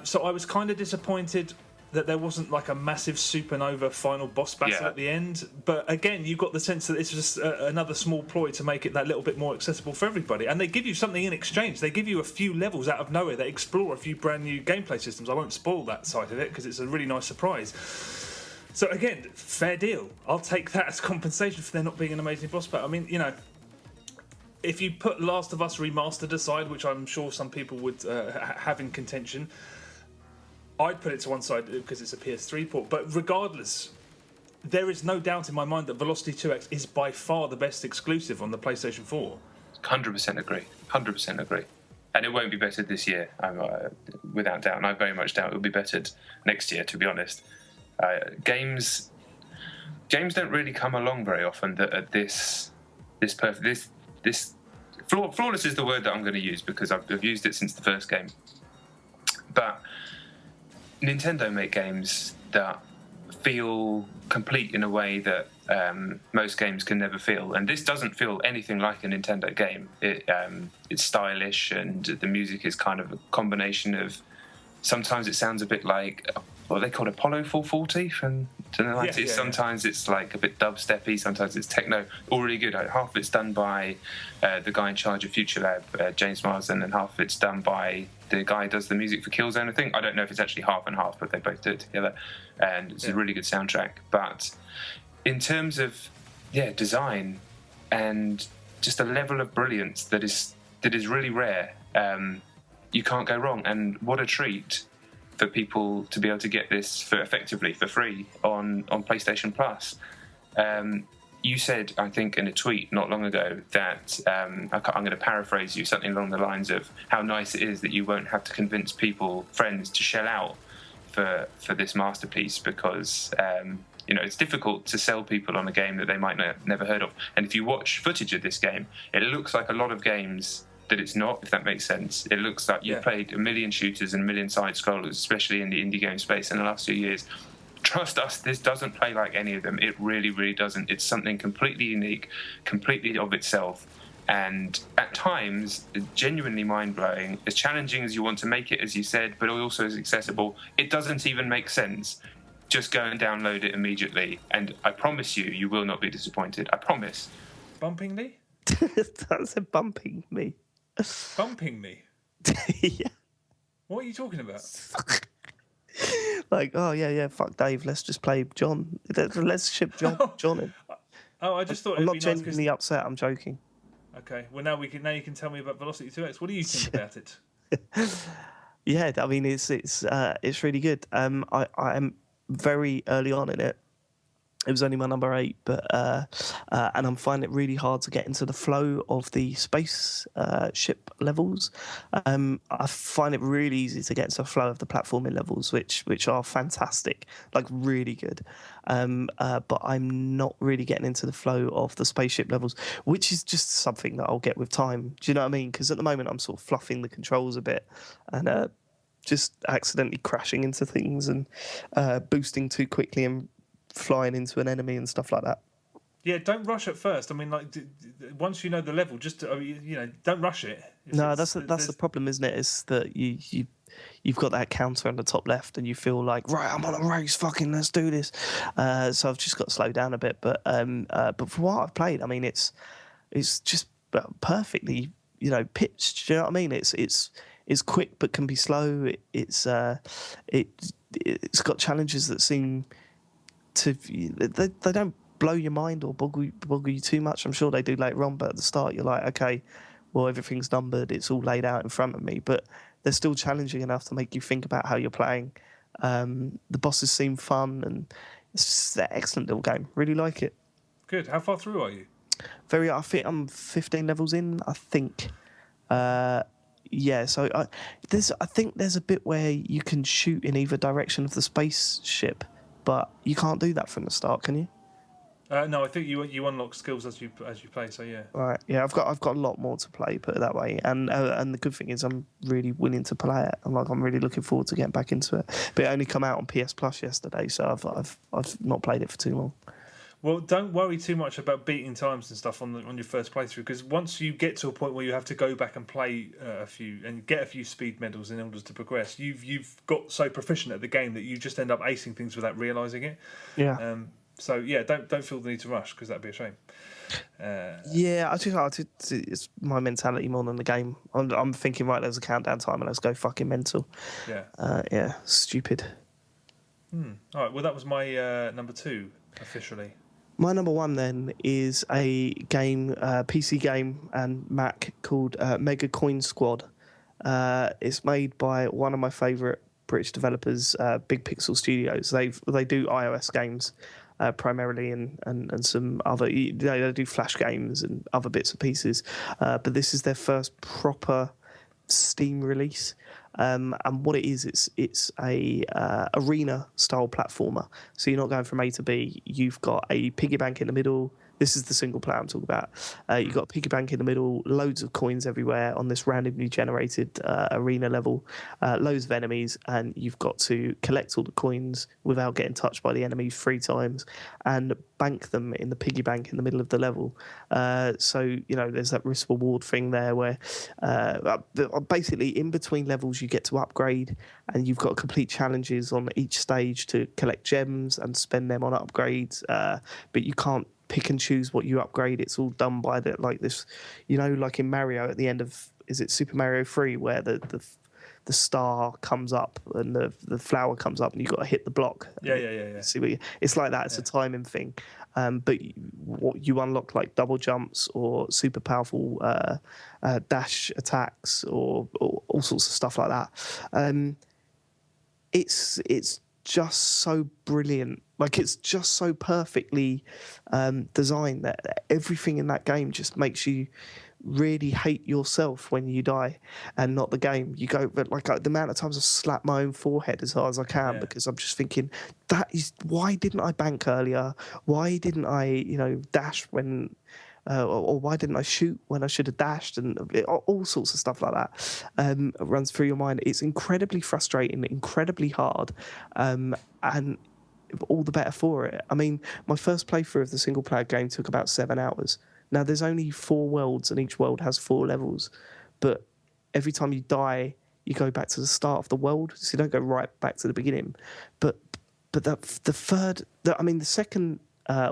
So I was kind of disappointed that there wasn't like a massive supernova final boss battle at the end. But again, you got the sense that it's just another small ploy to make it that little bit more accessible for everybody. And they give you something in exchange. They give you a few levels out of nowhere. They explore a few brand new gameplay systems. I won't spoil that side of it because it's a really nice surprise. So again, fair deal. I'll take that as compensation for there not being an amazing boss battle. I mean, if you put Last of Us Remastered aside, which I'm sure some people would have in contention, I'd put it to one side because it's a PS3 port. But regardless, there is no doubt in my mind that Velocity 2X is by far the best exclusive on the PlayStation 4. 100% agree. 100% agree. And it won't be bettered this year, without doubt. And I very much doubt it will be bettered next year, to be honest. Games don't really come along very often that at this flawless is the word that I'm going to use because I've used it since the first game. But Nintendo make games that feel complete in a way that most games can never feel, and this doesn't feel anything like a Nintendo game. It's stylish, and the music is kind of a combination of. Sometimes it sounds a bit like what they call Apollo 440 from the 90s. Yeah. Sometimes it's like a bit dubsteppy. Sometimes it's techno. All really good. Half of it's done by the guy in charge of Future Lab, James Marsden, and half of it's done by the guy who does the music for Killzone. I think I don't know if it's actually half and half, but they both do it together, and it's a really good soundtrack. But in terms of design and just a level of brilliance that is really rare. you can't go wrong. And what a treat for people to be able to get this effectively for free on PlayStation Plus. You said, I think, in a tweet not long ago that I'm going to paraphrase you, something along the lines of how nice it is that you won't have to convince friends to shell out for this masterpiece, because it's difficult to sell people on a game that they might never heard of. And if you watch footage of this game, it looks like a lot of games that it's not, if that makes sense. It looks like you've played a million shooters and a million side scrollers, especially in the indie game space in the last few years. Trust us, this doesn't play like any of them. It really, really doesn't. It's something completely unique, completely of itself, and at times genuinely mind-blowing. As challenging as you want to make it, as you said, but also as accessible. It doesn't even make sense. Just go and download it immediately, and I promise you will not be disappointed. I promise. Bumping me? That's a bumping me. Bumping me? Yeah. What are you talking about? Like, oh yeah, fuck Dave. Let's just play John. Let's ship John in. Oh, I just thought I'm it'd not be nice genuinely upset. I'm joking. Okay, well now you can tell me about Velocity 2X. What do you think about it? Yeah, I mean it's really good. I am very early on in it. It was only my number 8, but and I'm finding it really hard to get into the flow of the space ship levels. I find it really easy to get into the flow of the platforming levels, which are fantastic, like really good. But I'm not really getting into the flow of the spaceship levels, which is just something that I'll get with time. Do you know what I mean? Because at the moment I'm sort of fluffing the controls a bit and just accidentally crashing into things and boosting too quickly and flying into an enemy and stuff like that. Yeah, don't rush at first. I mean, like once you know the level, just don't rush it. That's the problem, isn't it? Is that you've got that counter on the top left, and you feel like, right, I'm on a race. Fucking let's do this. So I've just got to slow down a bit. But for what I've played, I mean, it's just perfectly pitched. Do you know what I mean? It's quick but can be slow. It's got challenges that seem they don't blow your mind or boggle you too much. I'm sure they do later on, but at the start you're like, okay, well, everything's numbered, it's all laid out in front of me, but they're still challenging enough to make you think about how you're playing. The bosses seem fun, and it's just an excellent little game. Really like it. Good. How far through are you? I think I'm 15 levels in, I think. Yeah, so I think there's a bit where you can shoot in either direction of the spaceship, but you can't do that from the start, can you? No, I think you unlock skills as you play. So yeah. Right. Yeah, I've got a lot more to play, put it that way. And the good thing is I'm really willing to play it. I'm really looking forward to getting back into it. But it only come out on PS Plus yesterday, so I've not played it for too long. Well, don't worry too much about beating times and stuff on your first playthrough, because once you get to a point where you have to go back and play a few and get a few speed medals in order to progress, you've got so proficient at the game that you just end up acing things without realising it. Yeah. So yeah, don't feel the need to rush, because that'd be a shame. Yeah, I think it's my mentality more than the game. I'm thinking, right, there's a countdown timer, let's go fucking mental. Yeah. Yeah, stupid. All right. Well, that was my number 2 officially. My number 1 then is a game, PC game and Mac called Mega Coin Squad. It's made by one of my favourite British developers, Big Pixel Studios. They do iOS games primarily and some other. They do Flash games and other bits and pieces. But this is their first proper Steam release. And what it is, it's a arena style platformer. So you're not going from A to B. You've got a piggy bank in the middle. This is the single player I'm talking about. You've got a piggy bank in the middle, loads of coins everywhere on this randomly generated arena level, loads of enemies, and you've got to collect all the coins without getting touched by the enemies 3 times and bank them in the piggy bank in the middle of the level. So, there's that risk reward thing there where basically in between levels you get to upgrade, and you've got to complete challenges on each stage to collect gems and spend them on upgrades, but you can't pick and choose what you upgrade. It's all done by like this, like in Mario at the end of, is it Super Mario 3, where the the star comes up and the flower comes up and you've got to hit the block. Yeah. See, it's like that. It's a timing thing. But you unlock like double jumps or super powerful dash attacks or all sorts of stuff like that. It's just so brilliant. Like, it's just so perfectly designed that everything in that game just makes you really hate yourself when you die and not the game. You go, but like the amount of times I slap my own forehead as hard as I can because I'm just thinking, why didn't I bank earlier? Why didn't I, dash when, or why didn't I shoot when I should have dashed? And all sorts of stuff like that runs through your mind. It's incredibly frustrating, incredibly hard, and all the better for it. I mean, my first playthrough of the single player game took about 7 hours. Now, there's only 4 worlds, and each world has 4 levels. But every time you die, you go back to the start of the world, so you don't go right back to the beginning. But the second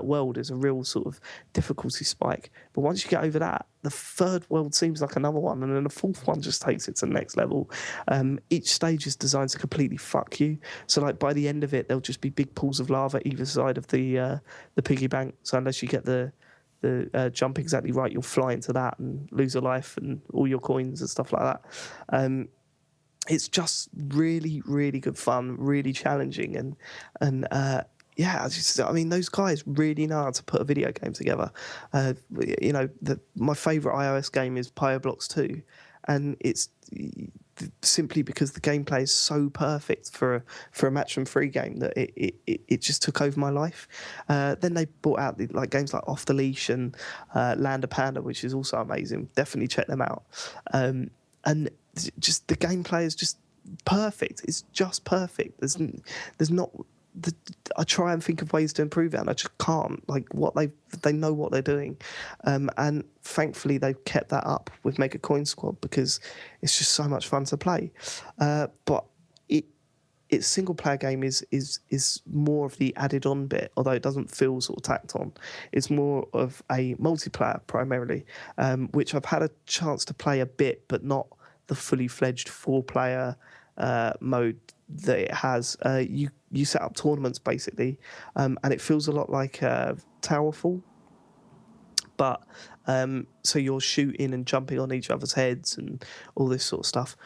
world is a real sort of difficulty spike. But once you get over that, the third world seems like another one, and then the fourth one just takes it to the next level. Each stage is designed to completely fuck you. So, like, by the end of it, there'll just be big pools of lava either side of the piggy bank. So unless you get the jump exactly right, you'll fly into that and lose a life and all your coins and stuff like that. It's just really, really good fun, really challenging, and those guys really know how to put a video game together. My favourite iOS game is Pyroblocks 2, and it's simply because the gameplay is so perfect for a match and free game that it just took over my life. Then they brought out games like Off the Leash and Land of Panda, which is also amazing. Definitely check them out. And just the gameplay is just perfect. It's just perfect. There's not. I try and think of ways to improve it, and I just can't. Like, they know what they're doing, and thankfully they've kept that up with Mega Coin Squad because it's just so much fun to play. But its single player game is more of the added on bit, although it doesn't feel sort of tacked on. It's more of a multiplayer primarily, which I've had a chance to play a bit, but not the fully fledged 4-player mode that it has. You set up tournaments basically, and it feels a lot like Towerfall, but so you're shooting and jumping on each other's heads and all this sort of stuff.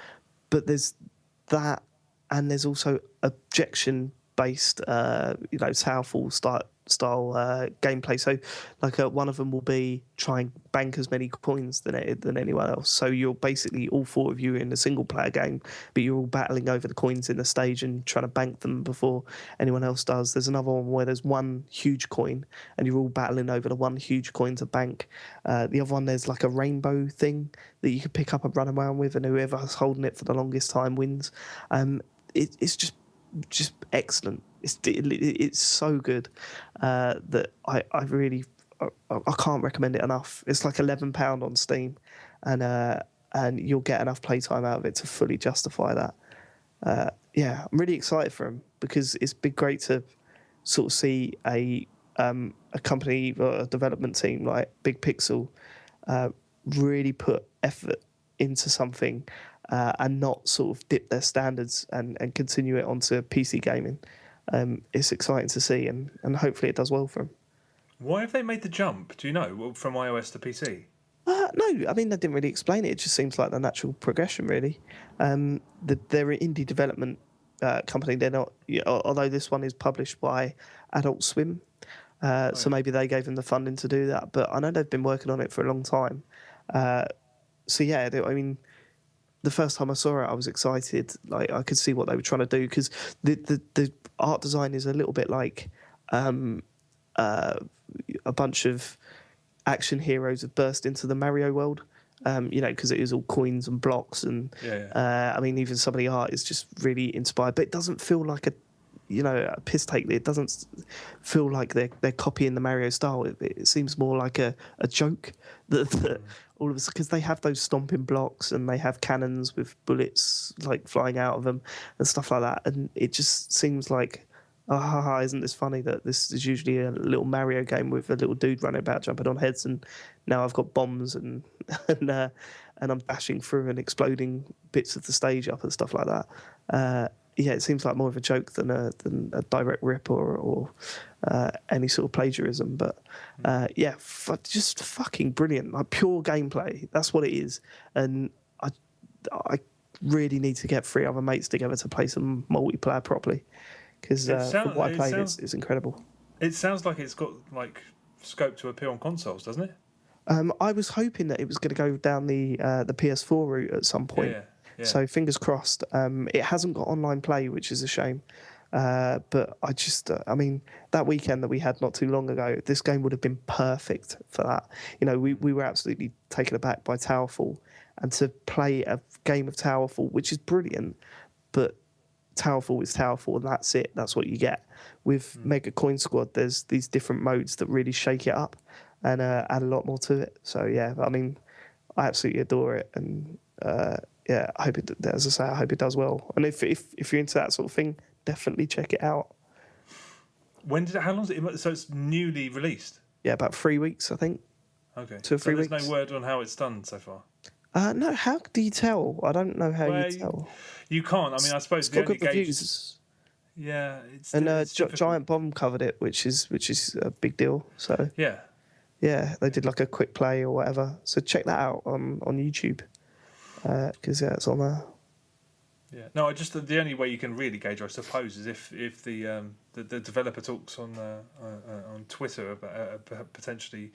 But there's that, and there's also objection based Towerfall style gameplay. So like one of them will be try and bank as many coins than anyone else. So you're basically all 4 of you in a single player game, but you're all battling over the coins in the stage and trying to bank them before anyone else does. There's another one where there's one huge coin and you're all battling over the one huge coin to bank. The other one, there's like a rainbow thing that you can pick up and run around with, and whoever's holding it for the longest time wins. It's just excellent. It's so good that I can't recommend it enough. It's like £11 on Steam, and you'll get enough playtime out of it to fully justify that. I'm really excited for him because it's been great to sort of see a company or a development team like Big Pixel really put effort into something and not sort of dip their standards and continue it onto PC gaming. It's exciting to see, and hopefully it does well for them. Why have they made the jump, do you know, from iOS to PC? No, I mean, they didn't really explain it. It just seems like the natural progression, really. They're an indie development company. They're not, although this one is published by Adult Swim, so maybe they gave them the funding to do that. But I know they've been working on it for a long time. The first time I saw it, I was excited. Like, I could see what they were trying to do because the art design is a little bit like a bunch of action heroes have burst into the Mario world. Because it is all coins and blocks, and even some of the art is just really inspired. But it doesn't feel like a piss take. It doesn't feel like they're copying the Mario style. It seems more like a joke that all of us, because they have those stomping blocks and they have cannons with bullets like flying out of them and stuff like that. And it just seems like, isn't this funny that this is usually a little Mario game with a little dude running about jumping on heads, and now I've got bombs and and I'm dashing through and exploding bits of the stage up and stuff like that. Yeah, it seems like more of a joke than a direct rip or any sort of plagiarism. But yeah, just fucking brilliant, like pure gameplay. That's what it is. And I really need to get 3 other mates together to play some multiplayer properly, because from what I played, it's incredible. It sounds like it's got like scope to appear on consoles, doesn't it? I was hoping that it was going to go down the PS4 route at some point. Yeah. So fingers crossed. It hasn't got online play, which is a shame. But I just, I mean, that weekend that we had not too long ago, this game would have been perfect for that. You know, we were absolutely taken aback by Towerfall, and to play a game of Towerfall, which is brilliant, but Towerfall is Towerfall, and that's it. That's what you get. With Mega Coin Squad, there's these different modes that really shake it up and add a lot more to it. So yeah, I mean, I absolutely adore it, and yeah, I hope it. As I say, I hope it does well. And if you're into that sort of thing, definitely check it out. When did it? How long is it? So it's newly released. Yeah, about 3 weeks, I think. Okay. 2 or 3 weeks. There's no word on how it's done so far. No, how do you tell? I don't know how you tell. You can't. I mean, I suppose It's the got only good gauge. reviews. Yeah, it's Giant Bomb covered it, which is a big deal. So yeah, they did like a quick play or whatever. So check that out on YouTube, because it's on there. Yeah. No, the only way you can really gauge, I suppose, is if the developer talks on Twitter about potentially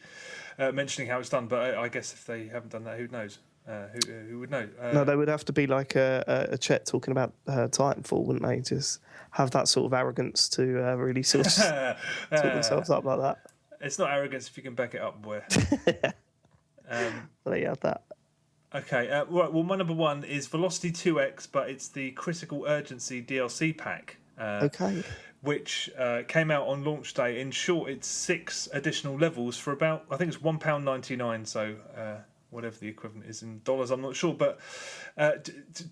mentioning how it's done. But I guess if they haven't done that, who knows? Who would know? No, they would have to be like a Chet talking about Titanfall, wouldn't they? Just have that sort of arrogance to really sort of talk themselves up like that. It's not arrogance if you can back it up, boy. There you have that. Okay, right. Well, my number one is Velocity 2X, but it's the Critical Urgency DLC pack. Okay. Which came out on launch day. In short, it's 6 additional levels for about, I think it's £1.99, so whatever the equivalent is in dollars, I'm not sure. But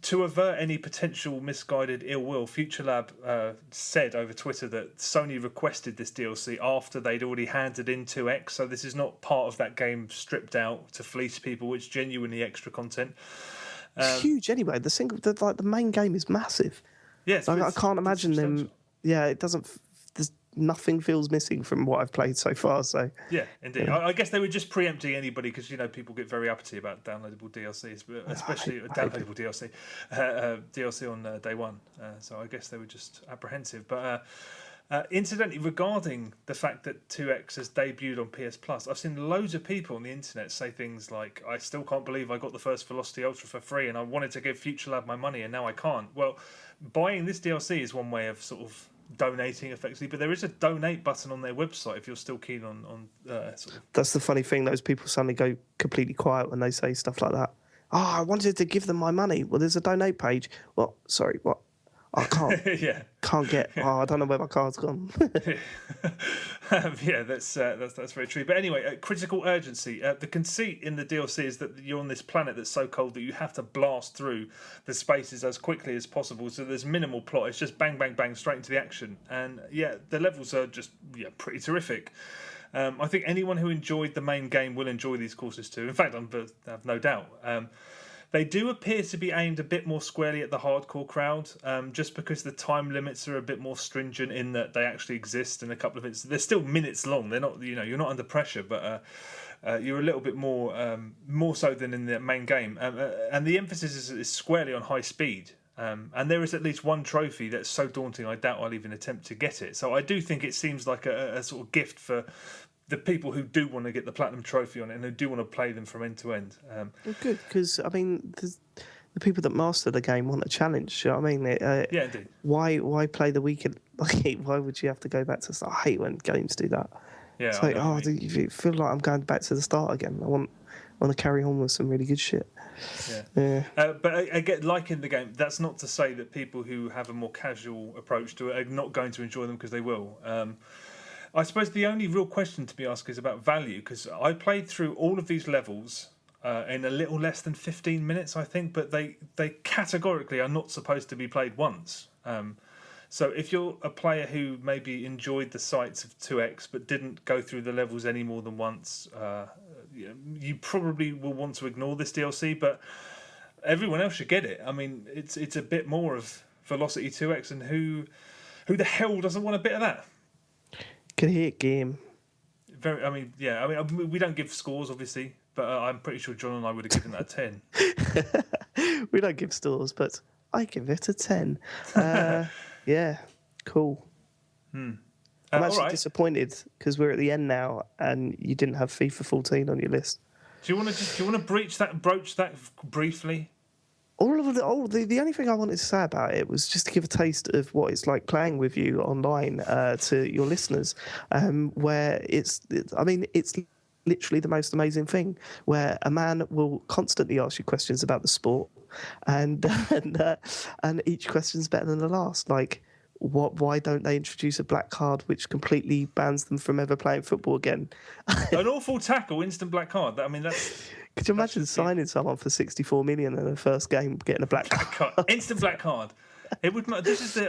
to avert any potential misguided ill will, FutureLab said over Twitter that Sony requested this DLC after they'd already handed in 2X, so this is not part of that game stripped out to fleece people. It's genuinely extra content. It's huge anyway. The main game is massive. Yes, I can't imagine them. Yeah, it doesn't. There's nothing feels missing from what I've played so far. So yeah, indeed. Yeah. I guess they were just preempting anybody because people get very uppity about downloadable DLCs, especially downloadable DLC on day one. So I guess they were just apprehensive. But incidentally, regarding the fact that 2X has debuted on PS Plus, I've seen loads of people on the internet say things like, "I still can't believe I got the first Velocity Ultra for free, and I wanted to give FutureLab my money, and now I can't." Well, buying this DLC is one way of sort of donating effectively, but there is a donate button on their website if you're still keen on sort of... That's the funny thing, those people suddenly go completely quiet when they say stuff like that. I wanted to give them my money. Well, there's a donate page. Well, sorry, what? I can't. Can't get. I don't know where my card's gone. Yeah, that's very true. But anyway, Critical Urgency. The conceit in the DLC is that you're on this planet that's so cold that you have to blast through the spaces as quickly as possible. So there's minimal plot. It's just bang, bang, bang, straight into the action. And yeah, the levels are just pretty terrific. I think anyone who enjoyed the main game will enjoy these courses too. In fact, I have no doubt. They do appear to be aimed a bit more squarely at the hardcore crowd, just because the time limits are a bit more stringent in that they actually exist in a couple of minutes. They're still minutes long. They're not, you're not under pressure, but you're a little bit more so than in the main game. And the emphasis is squarely on high speed. And there is at least one trophy that's so daunting I doubt I'll even attempt to get it. So I do think it seems like a sort of gift for the people who do want to get the platinum trophy on it and who do want to play them from end to end. Well, good, because I mean, the people that master the game want a challenge. You know what I mean? Yeah, indeed. Why play the weekend? Like, why would you have to go back to the start? I hate when games do that. Yeah, it's like, you feel like I'm going back to the start again. I want to carry on with some really good shit. Yeah. But again, like in the game, that's not to say that people who have a more casual approach to it are not going to enjoy them, because they will. I suppose the only real question to be asked is about value, because I played through all of these levels in a little less than 15 minutes, I think, but they categorically are not supposed to be played once. So if you're a player who maybe enjoyed the sights of 2X but didn't go through the levels any more than once, you probably will want to ignore this DLC, but everyone else should get it. I mean, it's a bit more of Velocity 2X, and who the hell doesn't want a bit of that? Can hit game. We don't give scores, obviously, but I'm pretty sure John and I would have given that a 10. We don't give scores, but I give it a 10. Yeah, cool. I'm actually disappointed because we're at the end now, and you didn't have FIFA 14 on your list. Do you want to broach that briefly? The only thing I wanted to say about it was just to give a taste of what it's like playing with you online to your listeners, where it's literally the most amazing thing, where a man will constantly ask you questions about the sport, and each question's better than the last. Like, why don't they introduce a black card which completely bans them from ever playing football again? An awful tackle, instant black card. That's. Could you imagine signing someone for 64 million in the first game, getting a black card? Instant black card. It would.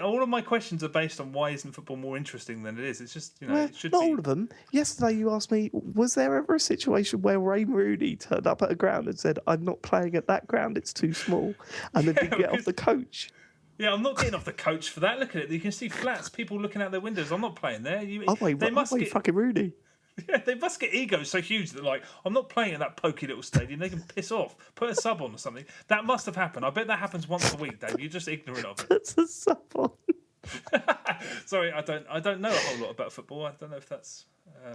All of my questions are based on why isn't football more interesting than it is. It's just it should not be. All of them. Yesterday you asked me, was there ever a situation where Wayne Rooney turned up at a ground and said, "I'm not playing at that ground; it's too small," and then did get off the coach? Yeah, I'm not getting off the coach for that. Look at it. You can see flats, people looking out their windows. I'm not playing there. Fucking Rooney. Yeah, they must get egos so huge that, like, I'm not playing in that pokey little stadium. They can piss off. Put a sub on or something. That must have happened. I bet that happens once a week, Dave. You're just ignorant of it. That's a sub on. Sorry, I don't know a whole lot about football. I don't know if that's.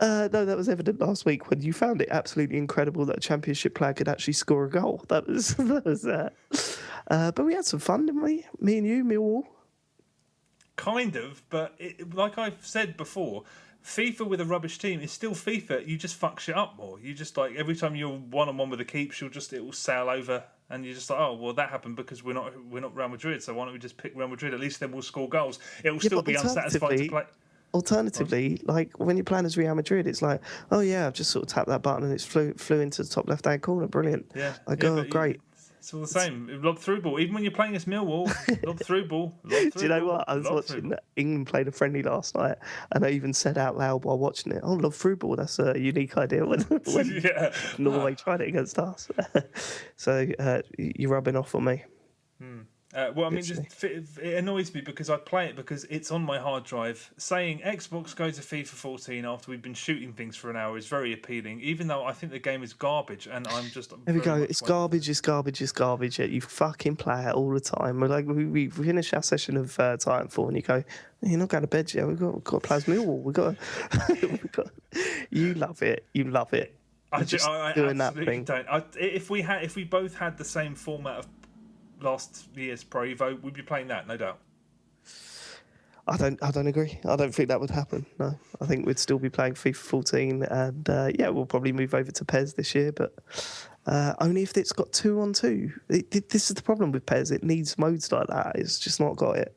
No, that was evident last week when you found it absolutely incredible that a championship player could actually score a goal. That was. But we had some fun, didn't we? Me and you, Millwall. Kind of, but like I've said before, FIFA with a rubbish team is still FIFA. You just fuck shit up more. You just, like, every time you're one-on-one with a keeps, it will sail over, and you're just like, oh well, that happened because we're not Real Madrid. So why don't we just pick Real Madrid? At least then we'll score goals. It will still be unsatisfied to play. Alternatively, like when you're playing as Real Madrid, it's like, oh yeah, I've just sort of tapped that button and it's flew into the top left-hand corner. Brilliant. Yeah. Great. It's all the same. Lob through ball. Even when you're playing as Millwall, lob through ball. Do you know what? I was watching England played a friendly last night, and I even said out loud while watching it, "Oh, lob through ball. That's a unique idea." When Norway tried it against us. So you're rubbing off on me. Well, I mean, it annoys me because I play it because it's on my hard drive. Saying Xbox go to FIFA 14 after we've been shooting things for an hour is very appealing, even though I think the game is garbage, and I'm just... There we go. It's garbage, yet you fucking play it all the time. We're like, we finish our session of Titanfall, and you go, you're not going to bed yet. We've got to play as Millwall. We've got... You love it. I doing that thing. Don't. If we both had the same format of last year's Pro Evo, we'd be playing that, no doubt. I don't agree. I don't think that would happen. No, I think we'd still be playing FIFA 14, and we'll probably move over to PES this year, but only if it's got 2-on-2. This is the problem with PES. It needs modes like that. It's just not got it.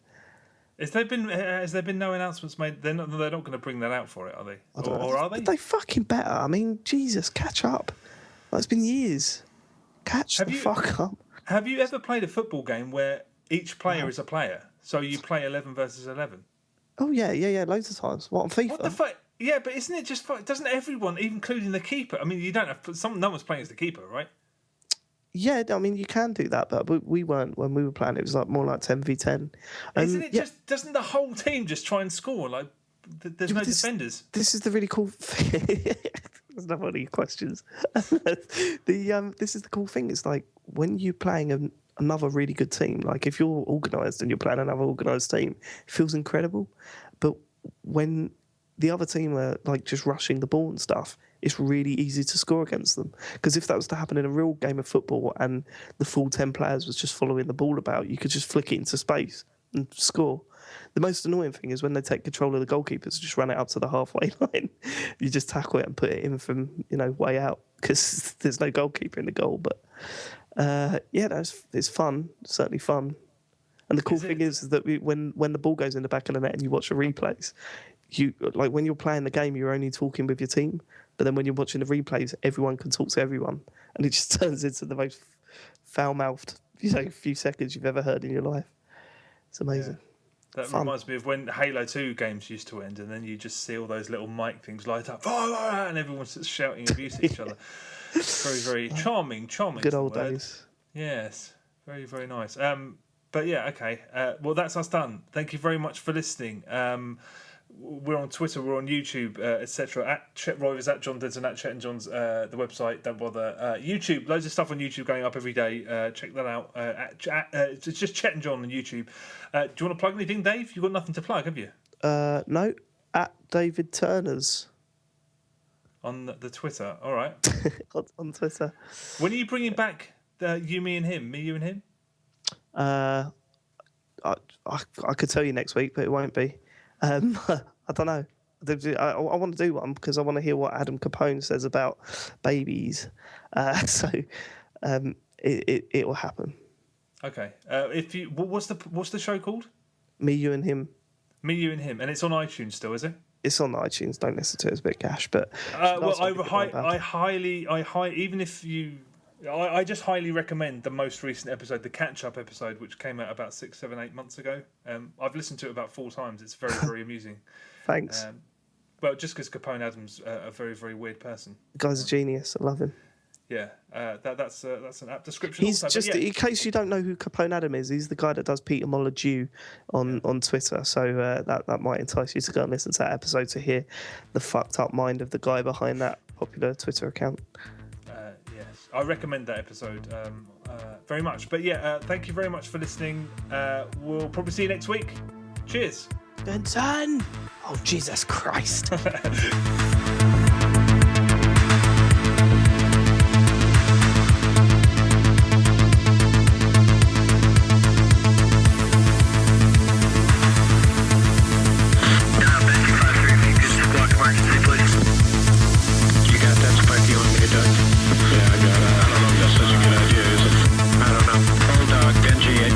Has there been no announcements made? They're not going to bring that out for it, are they? Or are they? But they fucking better. I mean, Jesus, catch up. It's been years. Fuck up. Have you ever played a football game where each player is a player? So you play 11 versus 11? Oh, yeah, loads of times. What, on FIFA? What the fuck? Yeah, but isn't it just... Doesn't everyone, including the keeper... I mean, you don't have... No one's playing as the keeper, right? Yeah, I mean, you can do that, but we weren't when we were playing. It was like more like 10v10. Isn't it just... Doesn't the whole team just try and score? Like, there's no defenders. This is the really cool thing. There's no funny questions. This is the cool thing. It's like when you're playing another really good team, like if you're organised and you're playing another organised team, it feels incredible. But when the other team are like just rushing the ball and stuff, it's really easy to score against them. Because if that was to happen in a real game of football and the full 10 players was just following the ball about, you could just flick it into space and score. The most annoying thing is when they take control of the goalkeepers, just run it up to the halfway line. You just tackle it and put it in from way out because there's no goalkeeper in the goal. But it's fun, certainly fun. And the cool thing is that when the ball goes in the back of the net and you watch the replays, when you're playing the game, you're only talking with your team. But then when you're watching the replays, everyone can talk to everyone, and it just turns into the most foul-mouthed few seconds you've ever heard in your life. It's amazing. Yeah. That reminds me of when Halo 2 games used to end, and then you just see all those little mic things light up, and everyone's shouting abuse at each other. Very, very charming. Good old days. Yes, very, very nice. But yeah, okay. Well, that's us done. Thank you very much for listening. We're on Twitter, we're on YouTube, etc. At Chet Rovers, at John Denton, at Chet and John's, the website. Don't bother. YouTube, loads of stuff on YouTube going up every day. Check that out. It's just Chet and John on YouTube. Do you want to plug anything, Dave? You've got nothing to plug, have you? No. At David Turner's. On the Twitter, all right. On Twitter. When are you bringing back you, me, and him? Me, you, and him? I could tell you next week, but it won't be. I don't know. I want to do one because I want to hear what Adam Capone says about babies. So it will happen. Okay. What's the show called? Me, you, and him. Me, you, and him, and it's on iTunes still, is it? It's on iTunes. Don't listen to it; it's a bit gash. But I just highly recommend the most recent episode, the catch-up episode, which came out about 6, 7, 8 months ago. I've listened to it about 4 times. It's very, very amusing. Thanks. Well, just because Capone Adam's a very, very weird person. The guy's a genius. I love him. Yeah, that's an apt description. He's also, just, in case you don't know who Capone Adam is, he's the guy that does Peter Molyneux on Twitter. So that might entice you to go and listen to that episode to hear the fucked up mind of the guy behind that popular Twitter account. Yes, I recommend that episode very much. But yeah, thank you very much for listening. We'll probably see you next week. Cheers. Benson! Oh, Jesus Christ.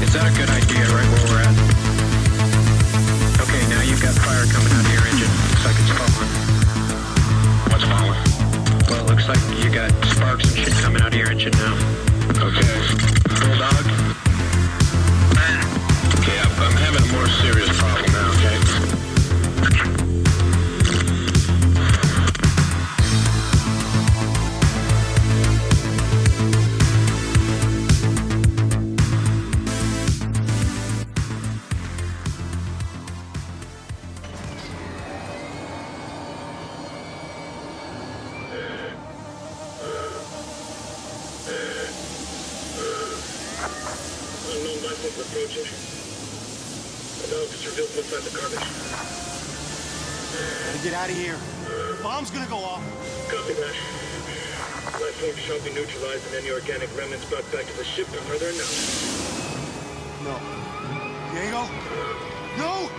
Is that a good idea right where we're at? Okay, now you've got fire coming out of your engine. Looks like it's falling. What's falling? Well, it looks like you got sparks and shit coming out of your engine now. Okay. Bulldog? Okay, I'm having a more serious problem now, okay? Approaching. The dog just revealed from inside the carnage. Gotta get out of here. Bomb's gonna go off. Copy that. Life forms shall be neutralized and any organic remnants brought back to the ship are further announced. No. Diego? No!